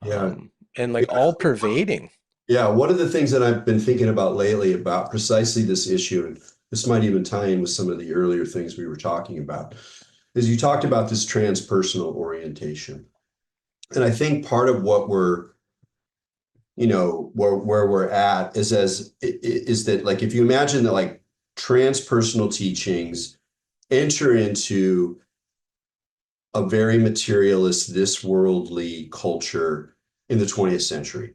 Yeah. and like all pervading. Yeah, one of the things that I've been thinking about lately about precisely this issue, and this might even tie in with some of the earlier things we were talking about, is you talked about this transpersonal orientation. And I think part of what we're, where we're at is that like if you imagine that like transpersonal teachings enter into a very materialist, this worldly culture in the 20th century.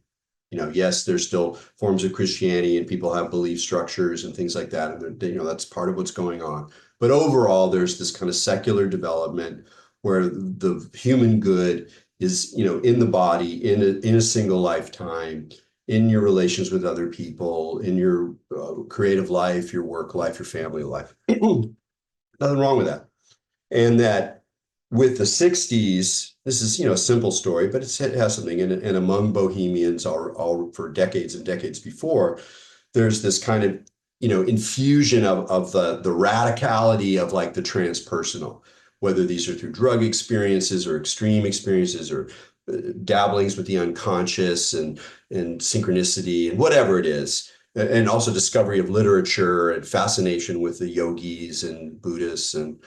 Yes, there's still forms of Christianity and people have belief structures and things like that. And that's part of what's going on. But overall, there's this kind of secular development where the human good is, in the body, in a single lifetime, in your relations with other people, in your creative life, your work life, your family life. Nothing wrong with that. And that with the 60s, this is, a simple story, but it has something in it. And among Bohemians, all for decades and decades before, there's this kind of, infusion of the radicality of like the transpersonal, whether these are through drug experiences or extreme experiences or dabblings with the unconscious and synchronicity and whatever it is. And also discovery of literature and fascination with the yogis and Buddhists and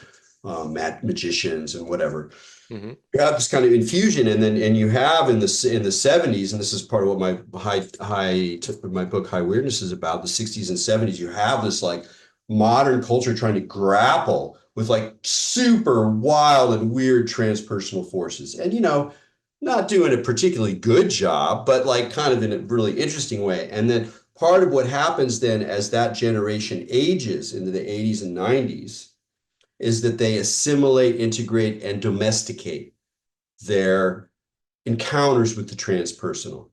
magicians and whatever. Hmm. You have this kind of infusion, and then you have in the 70s, and this is part of what my book High Weirdness is about, the 60s and 70s, you have this like modern culture trying to grapple with like super wild and weird transpersonal forces. And not doing a particularly good job, but like kind of in a really interesting way. And then part of what happens then as that generation ages into the 80s and 90s is that they assimilate, integrate, and domesticate their encounters with the transpersonal.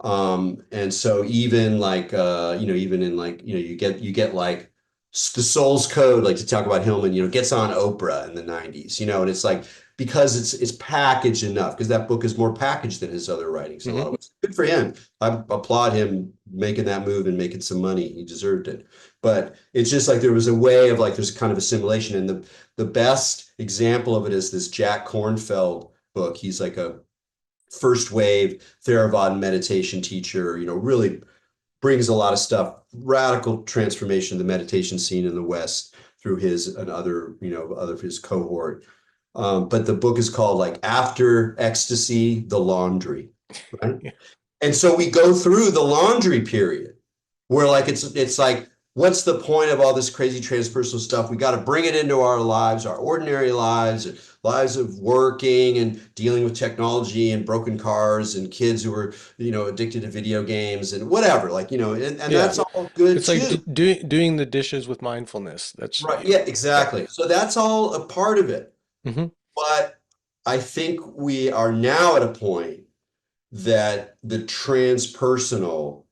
And so even like even in like you get like the soul's code, like to talk about Hillman, gets on Oprah in the 90s, and it's like because it's packaged enough, because that book is more packaged than his other writings in a lot of Hmm. ways. Good for him. I applaud him making that move and making some money. He deserved it. But it's just like there was a way of like there's kind of assimilation. And the best example of it is this Jack Kornfield book. He's like a first wave Theravada meditation teacher, really brings a lot of stuff, radical transformation of the meditation scene in the West through his and other of his cohort. But the book is called like After Ecstasy, The Laundry, right? Yeah. And so we go through the laundry period where like it's like, what's the point of all this crazy transpersonal stuff? We got to bring it into our lives, our ordinary lives, lives of working and dealing with technology and broken cars and kids who are, addicted to video games and whatever, like, and Yeah. that's all good It's like too. doing the dishes with mindfulness. That's, Right. Yeah, yeah. exactly. So that's all a part of it. Hmm. But I think we are now at a point that the transpersonal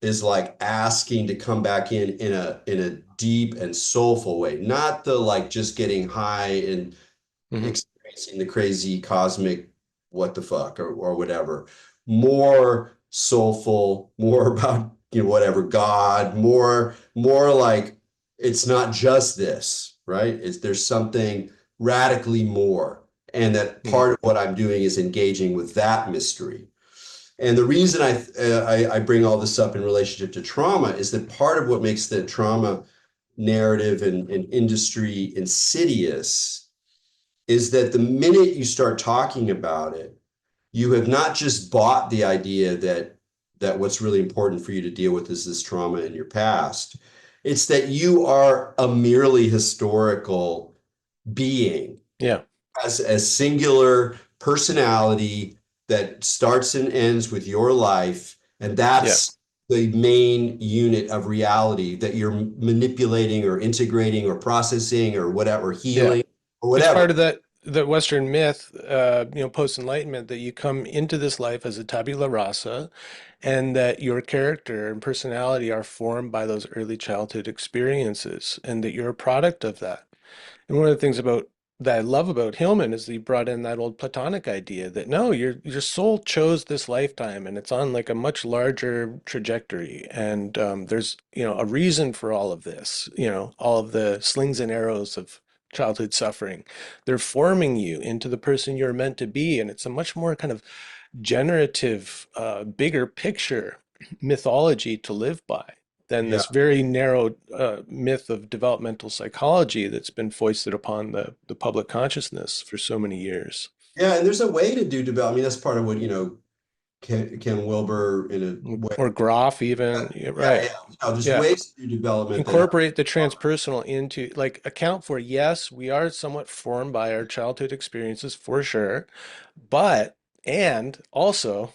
is like asking to come back in a deep and soulful way, not the like just getting high and Hmm. experiencing the crazy cosmic what the fuck or whatever. More soulful, more about whatever God, more like it's not just this, right? There's something radically more. And that Hmm. part of what I'm doing is engaging with that mystery. And the reason I bring all this up in relationship to trauma is that part of what makes the trauma narrative and industry insidious is that the minute you start talking about it, you have not just bought the idea that what's really important for you to deal with is this trauma in your past. It's that you are a merely historical being Yeah. as a singular personality that starts and ends with your life, and Yeah. that's the main unit of reality that you're manipulating or integrating or processing or whatever, Yeah. healing or It's whatever. part of that Western myth, post-enlightenment, that you come into this life as a tabula rasa, and that your character and personality are formed by those early childhood experiences, and that you're a product of that. And one of the things about that I love about Hillman is that he brought in that old Platonic idea that no, your soul chose this lifetime and it's on like a much larger trajectory. And there's, a reason for all of this, all of the slings and arrows of childhood suffering. They're forming you into the person you're meant to be. And it's a much more kind of generative, bigger picture mythology to live by than Yeah. this very narrow myth of developmental psychology that's been foisted upon the public consciousness for so many years. Yeah, and there's a way to do develop. I mean, that's part of what, Ken Wilber in a way. Or Groff even. Yeah, Yeah, right. yeah. There's Yeah. ways to do development that help. Incorporate the transpersonal into, like, account for, yes, we are somewhat formed by our childhood experiences for sure, but, and also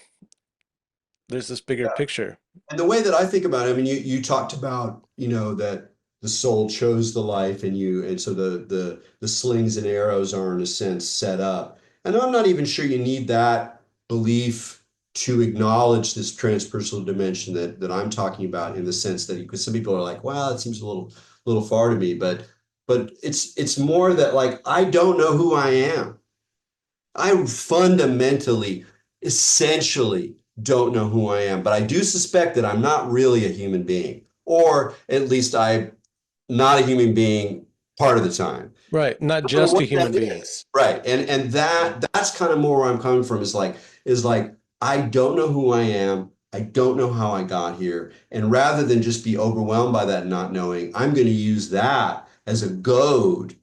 there's this bigger picture. And the way that I think about it, I mean, you talked about, that the soul chose the life and so the slings and arrows are in a sense set up. And I'm not even sure you need that belief to acknowledge this transpersonal dimension that I'm talking about in the sense that because some people are like, wow, that seems a little far to me, but it's more that like I don't know who I am. I fundamentally, essentially don't know who I am, but I do suspect that I'm not really a human being, or at least I'm not a human being part of the time. Right. Not I don't know just a what that human being. is. Right. And that's kind of more where I'm coming from is like I don't know who I am. I don't know how I got here. And rather than just be overwhelmed by that not knowing, I'm going to use that as a goad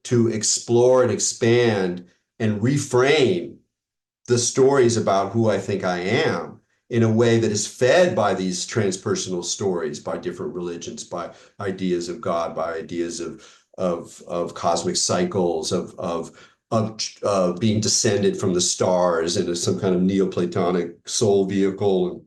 to explore and expand and reframe the stories about who I think I am in a way that is fed by these transpersonal stories, by different religions, by ideas of God, by ideas of cosmic cycles, of being descended from the stars into some kind of Neoplatonic soul vehicle.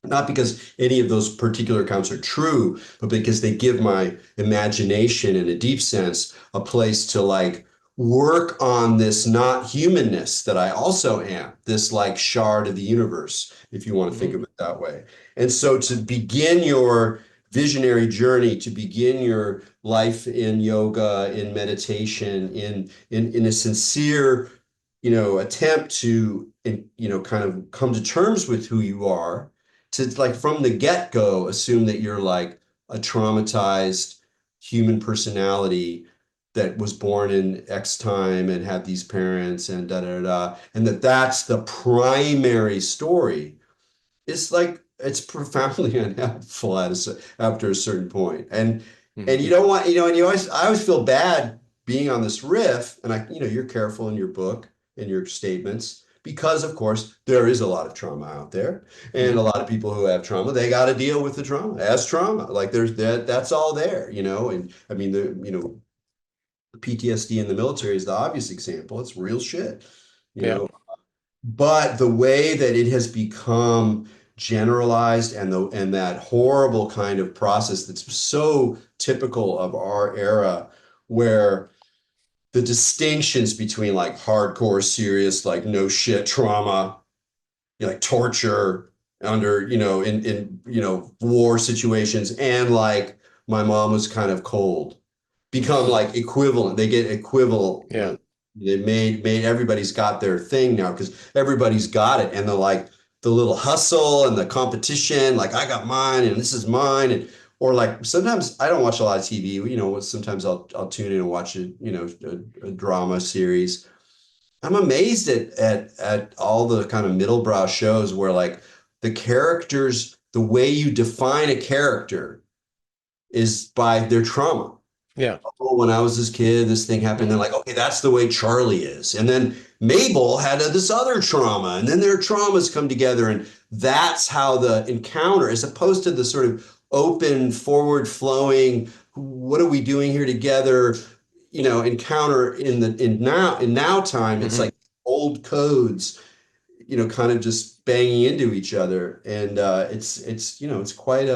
Not because any of those particular accounts are true, but because they give my imagination, in a deep sense, a place to like work on this not humanness that I also am, this like shard of the universe, if you want to think Hmm. of it that way. And so to begin your visionary journey, to begin your life in yoga, in meditation, in a sincere, attempt to, kind of come to terms with who you are, to like from the get-go assume that you're like a traumatized human personality that was born in X time and had these parents and da da da, and that's the primary story. It's like it's profoundly unhelpful after a certain point. And you Hmm. don't want, and I always feel bad being on this riff, and you're careful in your book and your statements because of course there is a lot of trauma out there, and a Hmm. lot of people who have trauma, they got to deal with the trauma as trauma. Like there's that's all there, and I mean PTSD in the military is the obvious example. It's real shit, you Yeah. know. But the way that it has become generalized, and that horrible kind of process that's so typical of our era, where the distinctions between like hardcore, serious, like no shit trauma, like torture under, in war situations, and like my mom was kind of cold, become like equivalent. They get Yeah. equivalent. They made everybody's got their thing now because everybody's got it, and they're like the little hustle and the competition. Like I got mine, and this is mine, and or like sometimes I don't watch a lot of TV. Sometimes I'll tune in and watch a drama series. I'm amazed at all the kind of middlebrow shows where like the characters, the way you define a character is by their trauma. Yeah. Oh, when I was this kid, this thing happened. They're Hmm. like, okay, that's the way Charlie is. And then Mabel had this other trauma, and then their traumas come together, and that's how the encounter, as opposed to the sort of open, forward flowing, what are we doing here together? Encounter in now time. It's Hmm. like old codes, kind of just banging into each other, and it's quite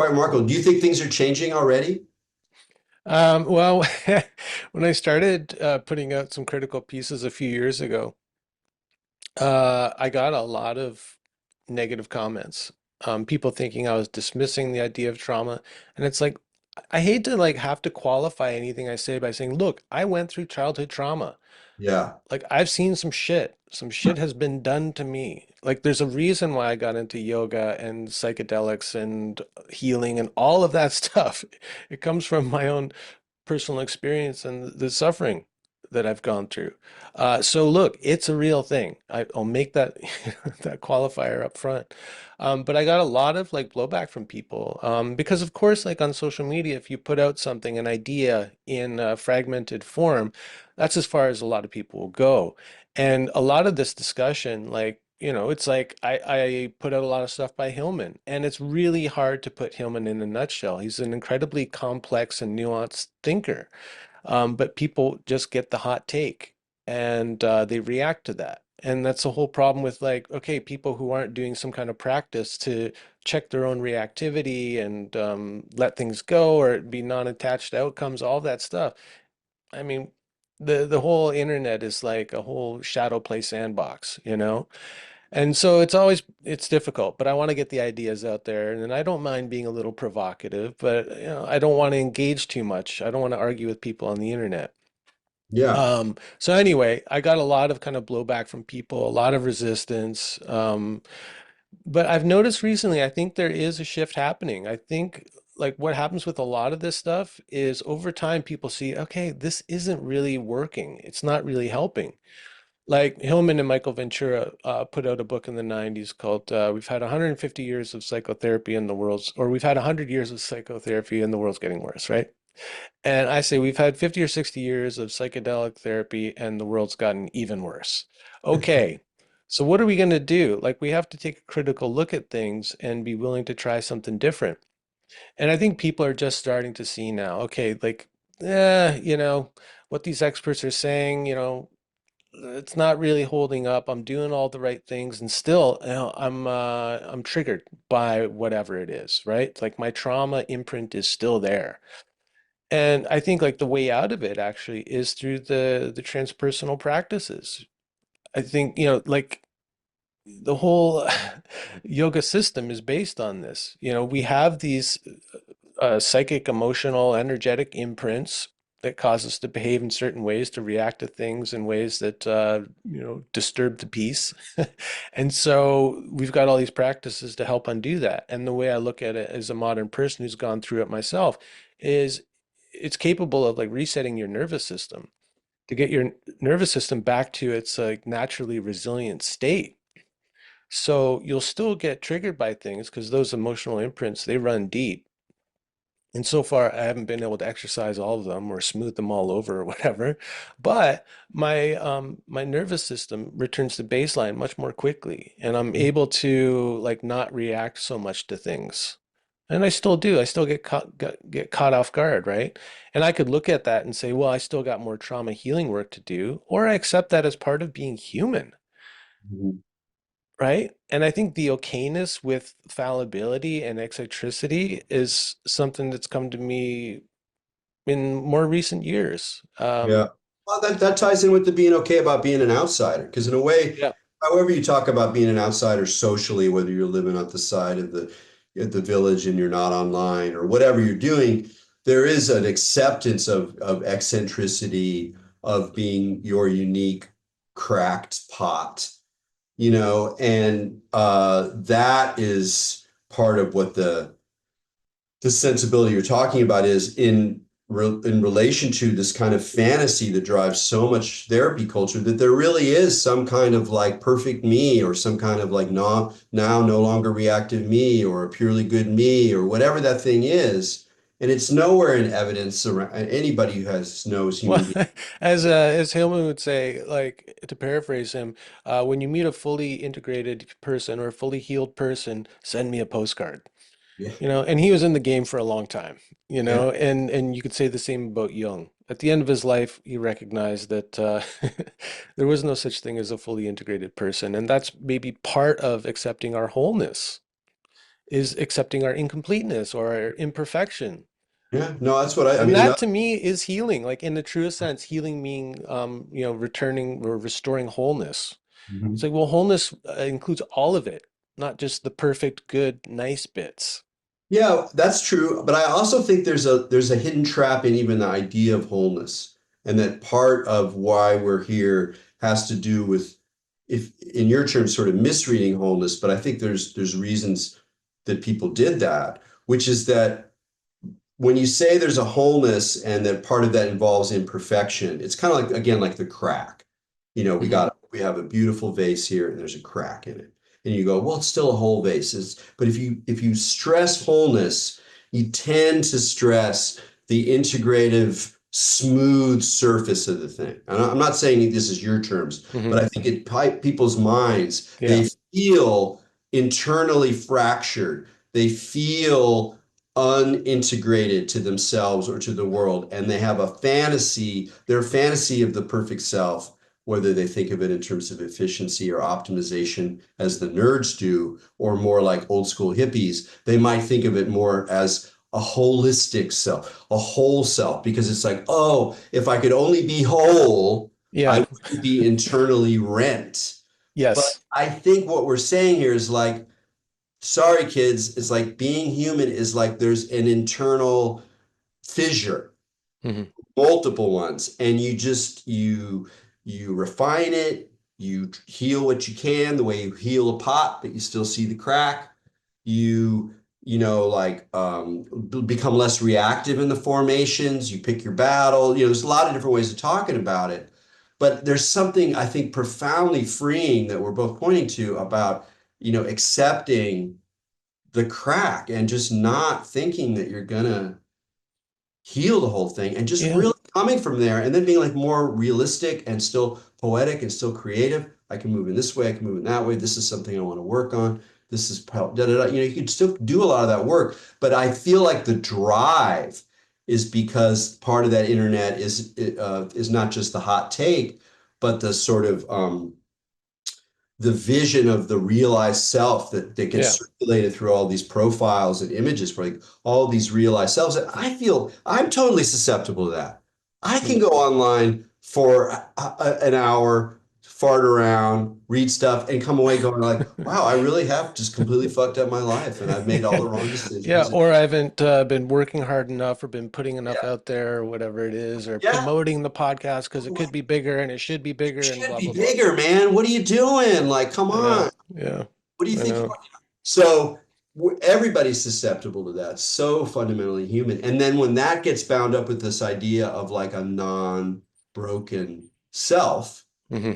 remarkable. Do you think things are changing already? Well, when I started putting out some critical pieces a few years ago, I got a lot of negative comments. People thinking I was dismissing the idea of trauma, and it's like I hate to like have to qualify anything I say by saying, "Look, I went through childhood trauma. Yeah. Like I've seen some shit. Some shit has been done to me. Like there's a reason why I got into yoga and psychedelics and healing and all of that stuff. It comes from my own personal experience and the suffering that I've gone through. So look, it's a real thing. I'll make that that qualifier up front. But I got a lot of like blowback from people because, of course, like on social media, if you put out something, an idea in a fragmented form, that's as far as a lot of people will go. And a lot of this discussion, like, it's like I put out a lot of stuff by Hillman, and it's really hard to put Hillman in a nutshell. He's an incredibly complex and nuanced thinker, but people just get the hot take and they react to that. And that's the whole problem with like, okay, people who aren't doing some kind of practice to check their own reactivity and let things go or be non-attached to outcomes, all that stuff. I mean, the whole internet is like a whole shadow play sandbox, you know? And so it's difficult, but I want to get the ideas out there, and I don't mind being a little provocative, but I don't want to engage too much. I don't want to argue with people on the internet. Yeah. So anyway, I got a lot of kind of blowback from people, a lot of resistance. But I've noticed recently, I think there is a shift happening. I think like what happens with a lot of this stuff is over time people see, okay, this isn't really working. It's not really helping. Like Hillman and Michael Ventura put out a book in the 90s called We've Had 150 Years of Psychotherapy in the World's, or We've Had 100 Years of Psychotherapy and the World's Getting Worse, right? And I say we've had 50 or 60 years of psychedelic therapy and the world's gotten even worse. Okay, so what are we going to do? Like, we have to take a critical look at things and be willing to try something different. And I think people are just starting to see now, okay, like, what these experts are saying, it's not really holding up. I'm doing all the right things, and still, I'm triggered by whatever it is, right? Like my trauma imprint is still there. And I think like the way out of it actually is through the transpersonal practices. I think, like the whole yoga system is based on this. We have these psychic, emotional, energetic imprints that cause us to behave in certain ways, to react to things in ways that disturb the peace. And so we've got all these practices to help undo that. And the way I look at it as a modern person who's gone through it myself is it's capable of like resetting your nervous system to get your nervous system back to its like naturally resilient state. So you'll still get triggered by things because those emotional imprints, they run deep. And so far, I haven't been able to exercise all of them or smooth them all over or whatever. But my nervous system returns to baseline much more quickly, and I'm able to like not react so much to things. And I still do. I still get caught off guard, right? And I could look at that and say, well, I still got more trauma healing work to do, or I accept that as part of being human, Mhm. right? And I think the okayness with fallibility and eccentricity is something that's come to me in more recent years. Yeah. Well, that ties in with the being okay about being an outsider. Because in a way, Yeah. however you talk about being an outsider socially, whether you're living at the side of the village and you're not online or whatever you're doing, there is an acceptance of eccentricity, of being your unique cracked pot, and that is part of what the sensibility you're talking about is in relation to this kind of fantasy that drives so much therapy culture, that there really is some kind of like perfect me, or some kind of like now no longer reactive me, or a purely good me, or whatever that thing is. And it's nowhere in evidence around anybody who has knows Well, human beings. as Hillman would say, like to paraphrase him, when you meet a fully integrated person or a fully healed person, send me a postcard. Yeah, And he was in the game for a long time, yeah, and you could say the same about Jung. At the end of his life, he recognized that there was no such thing as a fully integrated person, and that's maybe part of accepting our wholeness, is accepting our incompleteness or our imperfection. yeah. No, that's what I And mean. that to me is healing, like in the truest sense, healing meaning, returning or restoring wholeness. It's Mhm. like, well, wholeness includes all of it, not just the perfect, good, nice bits. Yeah, that's true. But I also think there's a hidden trap in even the idea of wholeness. And that part of why we're here has to do with, if in your terms, sort of misreading wholeness, but I think there's reasons that people did that, which is that when you say there's a wholeness and that part of that involves imperfection, it's kind of like, again, like the crack. Hmm. We have a beautiful vase here and there's a crack in it. And you go, well, it's still a whole vase. But if you stress wholeness, you tend to stress the integrative, smooth surface of the thing. And I'm not saying this is your terms, Hmm. but I think people's minds, Yeah. they feel internally fractured. They feel unintegrated to themselves or to the world, and they have a fantasy, their fantasy of the perfect self, whether they think of it in terms of efficiency or optimization as the nerds do, or more like old school hippies, they might think of it more as a holistic self, a whole self, because it's like, oh, if I could only be whole, I Yeah. wouldn't be internally rent. But Yes. I think what we're saying here is like, sorry, kids, it's like being human is like there's an internal fissure, Hmm. multiple ones, and you refine it, you heal what you can, the way you heal a pot, but you still see the crack. Like become less reactive in the formations, you pick your battle. There's a lot of different ways of talking about it. But there's something I think profoundly freeing that we're both pointing to about, accepting the crack and just not thinking that you're gonna heal the whole thing and just Yeah. really coming from there and then being like more realistic and still poetic and still creative. I can move in this way, I can move in that way. This is something I want to work on. This is da, da, da. You know, you can still do a lot of that work, but I feel like the drive is because part of that internet is not just the hot take, but the sort of the vision of the realized self that gets Yeah. circulated through all these profiles and images for like all these realized selves. And I feel I'm totally susceptible to that. I Mm. can go online for an hour, fart around, read stuff, and come away going like, wow, I really have just completely fucked up my life and I've made all the wrong Yeah, decisions. or I haven't been working hard enough or been putting enough Yeah. out there or whatever it is, or Yeah. promoting the podcast because it could be bigger and it should be It bigger and should blah, be blah, blah. bigger, man. What are you doing? Like, come I on. know. Yeah, What do you I think? know. So everybody's susceptible to that. So fundamentally human. And then when that gets bound up with this idea of like a non-broken self, Hmm.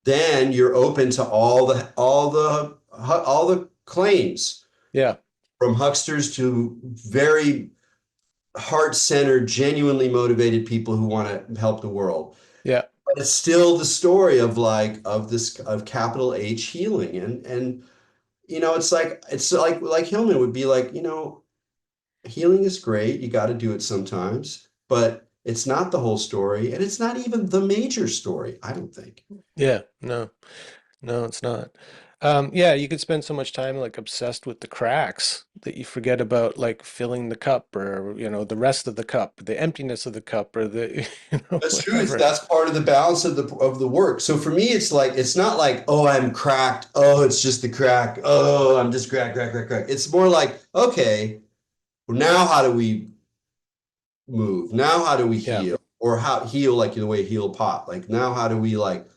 then you're open to all the claims Yeah, from hucksters to very heart-centered, genuinely motivated people who want to help the world. yeah, But it's still the story of like of this of capital H healing and it's like Hillman would be like, healing is great. You got to do it sometimes, but it's not the whole story, and it's not even the major story, I don't think. yeah. No, no, it's not. Yeah, you could spend so much time like obsessed with the cracks that you forget about like filling the cup or, the rest of the cup, the emptiness of the cup or the, That's true. It's whatever. that's part of the balance of the work. So for me, it's like it's not like, oh, I'm cracked. Oh, it's just the crack. Oh, I'm just crack, crack, crack, crack. It's more like, okay, well, now how do we move? Now how do we Yeah, heal? Or how heal like the way heal pot? Like now how do we like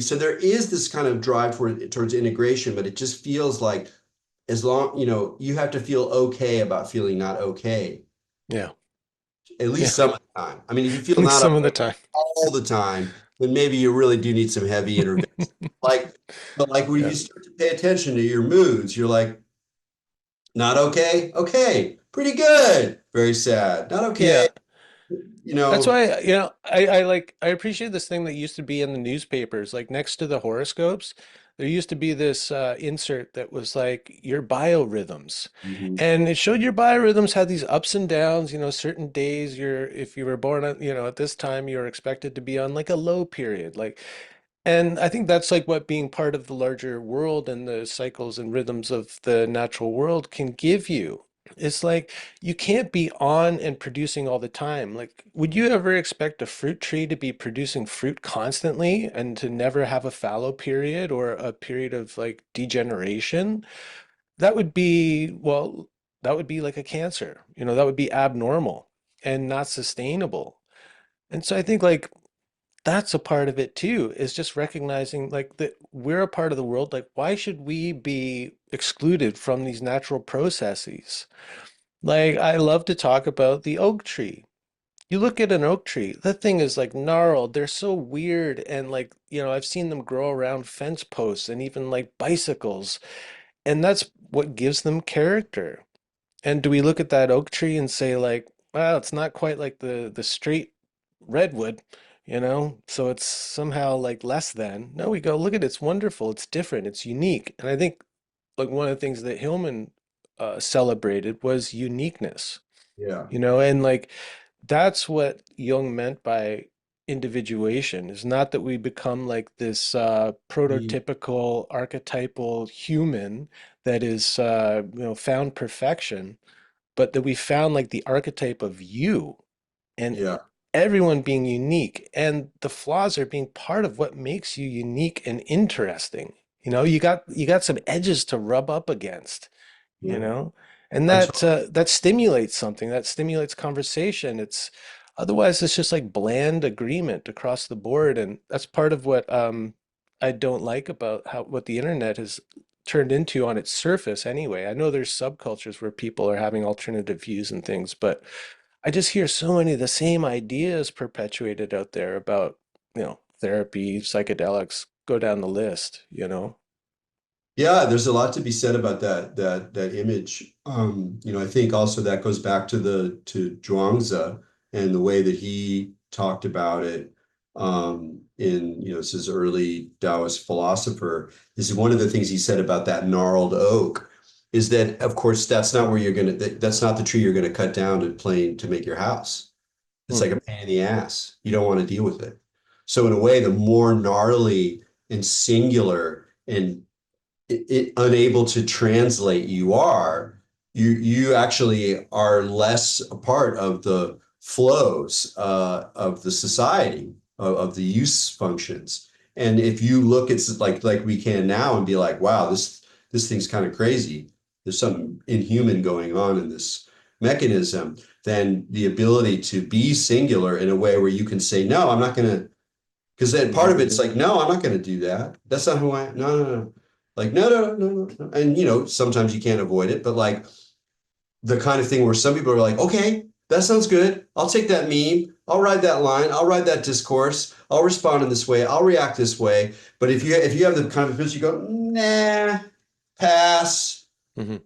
so there is this kind of drive towards integration, but it just feels like as long, you have to feel okay about feeling not okay, yeah, at yeah. least some of the time. I mean, if you At feel least not some of okay the time. all the time, then maybe you really do need some heavy intervention. Like, but like when Yeah, you start to pay attention to your moods, you're like, not okay, okay, pretty good, very sad, not okay, yeah. you That's know. why, I appreciate this thing that used to be in the newspapers, like next to the horoscopes, there used to be this insert that was like your biorhythms. Mhm. And it showed your biorhythms had these ups and downs, certain days if you were born at, at this time, you're expected to be on like a low period. And I think that's like what being part of the larger world and the cycles and rhythms of the natural world can give you. It's like you can't be on and producing all the time. Like, would you ever expect a fruit tree to be producing fruit constantly and to never have a fallow period or a period of like degeneration? That would be, well, that would be like a cancer. That would be abnormal and not sustainable. And so I think like that's a part of it too, is just recognizing like that we're a part of the world. Like, why should we be excluded from these natural processes? Like, I love to talk about the oak tree. You look at an oak tree, that thing is like gnarled. They're so weird. And like, I've seen them grow around fence posts and even like bicycles. And that's what gives them character. And do we look at that oak tree and say like, well, it's not quite like the straight redwood, so it's somehow like less than. No, we go, look at it, it's wonderful, it's different, it's unique. And I think like one of the things that Hillman celebrated was uniqueness, Yeah. and like that's what Jung meant by individuation is not that we become like this The- prototypical archetypal human that is found perfection, but that we found like the archetype of you and yeah. everyone being unique, and the flaws are being part of what makes you unique and interesting. You got some edges to rub up against, you Yeah. know, and I that stimulates something, that stimulates conversation. It's otherwise it's just like bland agreement across the board, and that's part of what I don't like about how what the internet has turned into on its surface anyway. I know there's subcultures where people are having alternative views and things, but I just hear so many of the same ideas perpetuated out there about, therapy, psychedelics, go down the list. Yeah, there's a lot to be said about that image. I think also that goes back to the to Zhuangzi and the way that he talked about it in, this is early Taoist philosopher. This is one of the things he said about that gnarled oak is that, of course, that's not where that's not the tree you're gonna cut down to make your house. It's Hmm. like a pain in the ass. You don't want to deal with it. So in a way, the more gnarly and singular and unable to translate you are, you actually are less a part of the flows of the society of the use functions. And if you look at like we can now and be like, wow, this thing's kind of crazy. There's something inhuman going on in this mechanism. Then the ability to be singular in a way where you can say, no, I'm not going to because then part Hmm. of it's like, no, I'm not going to do that. That's not who I am. No, no, no. Like, no, no, no, no, no. And sometimes you can't avoid it, but like the kind of thing where some people are like, okay, that sounds good. I'll take that meme. I'll ride that line. I'll ride that discourse. I'll respond in this way. I'll react this way. But if you have the kind of approach, you go, nah, pass. Hmm.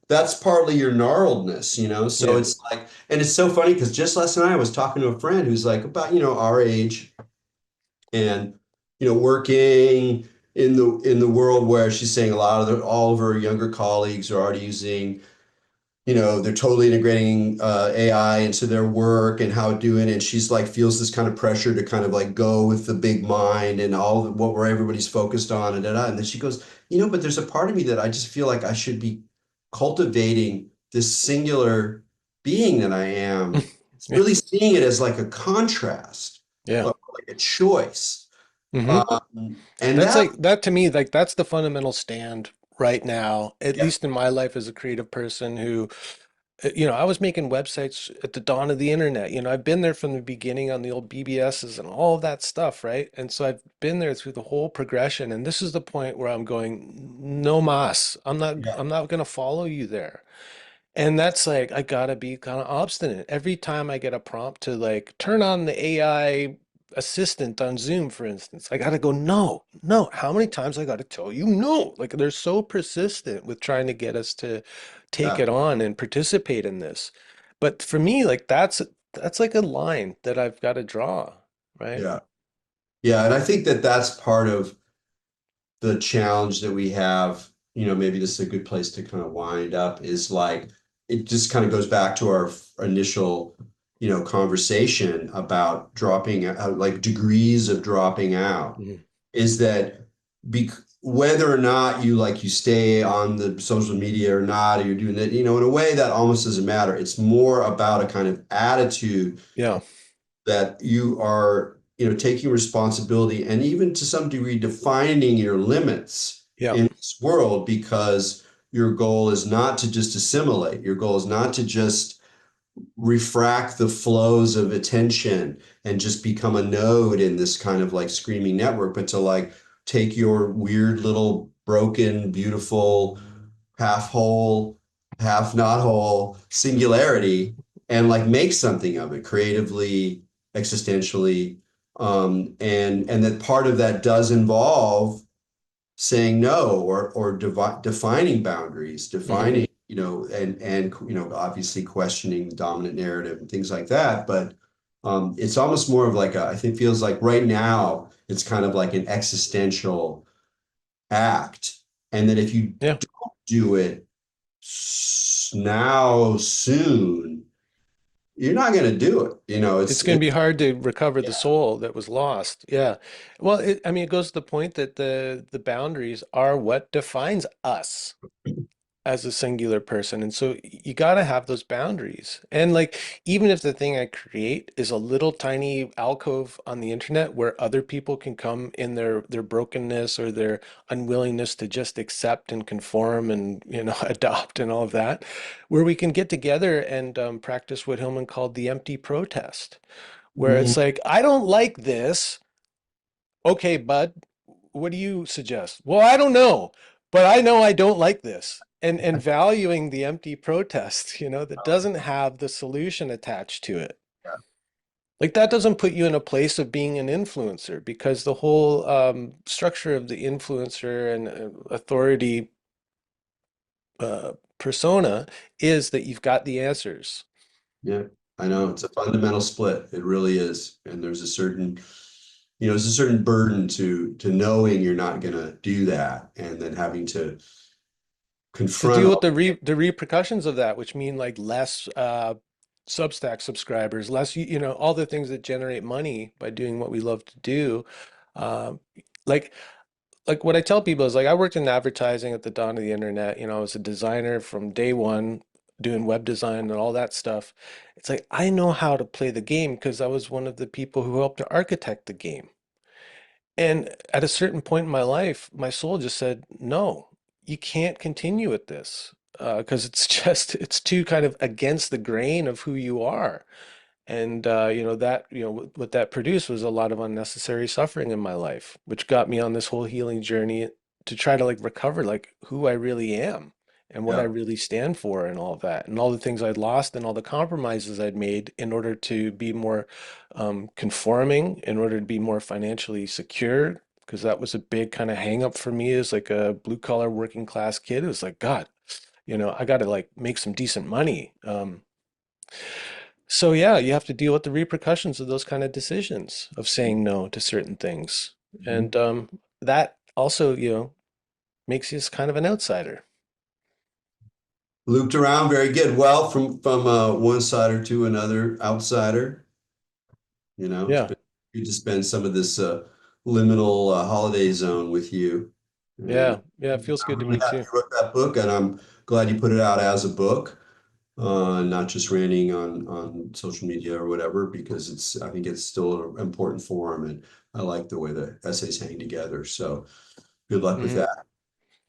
That's partly your gnarledness. So Yeah. it's like, and it's so funny because just last night I was talking to a friend who's like about, our age and working in the world where she's saying a lot of all of her younger colleagues are already using, they're totally integrating AI into their work and how to do it, and she's like feels this kind of pressure to kind of like go with the big mind and all what where everybody's focused on and then she goes, but there's a part of me that I just feel like I should be cultivating this singular being that I am. It's Yeah. really seeing it as like a contrast, Yeah. like a choice. Hmm. And That's that, like that to me, like that's the fundamental stand right now, at yeah, least in my life as a creative person who, I was making websites at the dawn of the internet. I've been there from the beginning on the old BBSs and all of that stuff, right? And so I've been there through the whole progression. And this is the point where I'm going, no mas. yeah, I'm not going to follow you there. And that's like, I gotta be kind of obstinate. Every time I get a prompt to like turn on the AI assistant on Zoom, for instance, I gotta go, no, no. How many times I gotta tell you no? Like they're so persistent with trying to get us to take yeah, it on and participate in this. But for me, like that's like a line that I've got to draw, right? yeah. Yeah, and I think that that's part of the challenge that we have, maybe this is a good place to kind of wind up, is like it just kind of goes back to our initial, conversation about dropping out, like degrees of dropping out, Mhm. is that whether or not you stay on the social media or not, or you're doing that, in a way that almost doesn't matter. It's more about a kind of attitude Yeah, that you are, taking responsibility and even to some degree defining your limits yeah, in this world because your goal is not to just assimilate. Your goal is not to just refract the flows of attention and just become a node in this kind of like screaming network, but to like take your weird little broken, beautiful half whole, half not whole singularity and like make something of it creatively, existentially. And that part of that does involve saying no or defining boundaries, hmm, defining, and obviously questioning the dominant narrative and things like that. But it's almost more of like I think feels like right now it's kind of like an existential act. And that if you yeah. don't do it now soon, you're not going to do it. It's going to be It's hard to recover the yeah, soul that was lost. Yeah. Well, I mean, it goes to the point that the boundaries are what defines us as a singular person. And so you got to have those boundaries. And like, even if the thing I create is a little tiny alcove on the internet where other people can come in their brokenness or their unwillingness to just accept and conform and, adopt and all of that, where we can get together and practice what Hillman called the empty protest, where mhm, it's like, I don't like this. Okay, bud, what do you suggest? Well, I don't know, but I know I don't like this. And valuing the empty protest, that doesn't have the solution attached to it. yeah. Like that doesn't put you in a place of being an influencer because the whole structure of the influencer and authority persona is that you've got the answers. Yeah, I know it's a fundamental split. It really is. And there's a certain, there's a certain burden to knowing you're not going to do that and then having to To confront deal with all. the repercussions of that, which mean like less Substack subscribers, less all the things that generate money by doing what we love to do. Um, like like what I tell people is like I worked in advertising at the dawn of the internet. I was a designer from day one, doing web design and all that stuff. It's like I know how to play the game because I was one of the people who helped to architect the game. And at a certain point in my life, my soul just said, no, you can't continue with this because it's just, it's too kind of against the grain of who you are. And what that produced was a lot of unnecessary suffering in my life, which got me on this whole healing journey to try to like recover like who I really am and what I Yeah, really stand for and all of that and all the things I'd lost and all the compromises I'd made in order to be more conforming, in order to be more financially secure, because that was a big kind of hang up for me as like a blue collar working class kid. It was like, God, I got to like make some decent money. So yeah, you have to deal with the repercussions of those kind of decisions of saying no to certain things. mhm. And that also, makes you kind of an outsider. Looped around very good. Well, from one sider to another outsider, it's Yeah. been good to spend some of this liminal holiday zone with you. And Yeah. Yeah. It feels I'm good to really me happy too. you wrote that book, and I'm glad you put it out as a book, not just ranting on social media or whatever, because I think it's still an important forum, and I like the way the essays hang together. So good luck with Hmm. that.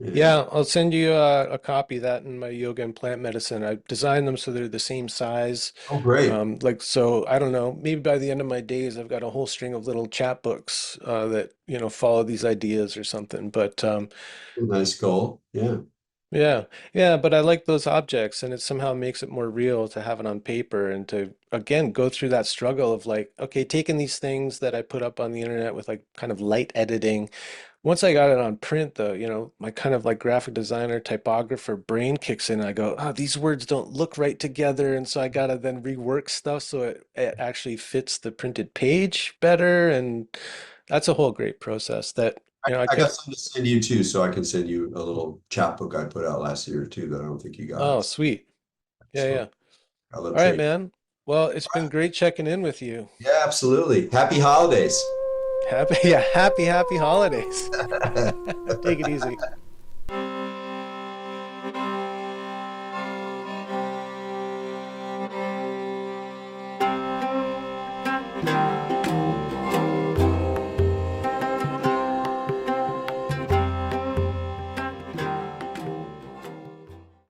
And Yeah, I'll send you a copy of that in my yoga and plant medicine. I designed them so they're the same size. oh, great. Like, so I don't know, maybe by the end of my days, I've got a whole string of little chapbooks that, follow these ideas or something. But Nice goal. Yeah. yeah, yeah, but I like those objects, and it somehow makes it more real to have it on paper and to, again, go through that struggle of like, okay, taking these things that I put up on the internet with like kind of light editing. Once I got it on print, though, my kind of like graphic designer, typographer brain kicks in. I go, oh, these words don't look right together. And so I got to then rework stuff so it actually fits the printed page better. And that's a whole great process that, I I got can't. some to send you too, so I can send you a little chapbook I put out last year too that I don't think you Oh, got. sweet. Yeah, So yeah. I love All right, trade. man. Well, it's been great checking in with you. Yeah, absolutely. Happy holidays. Happy, yeah, happy holidays. Take it easy.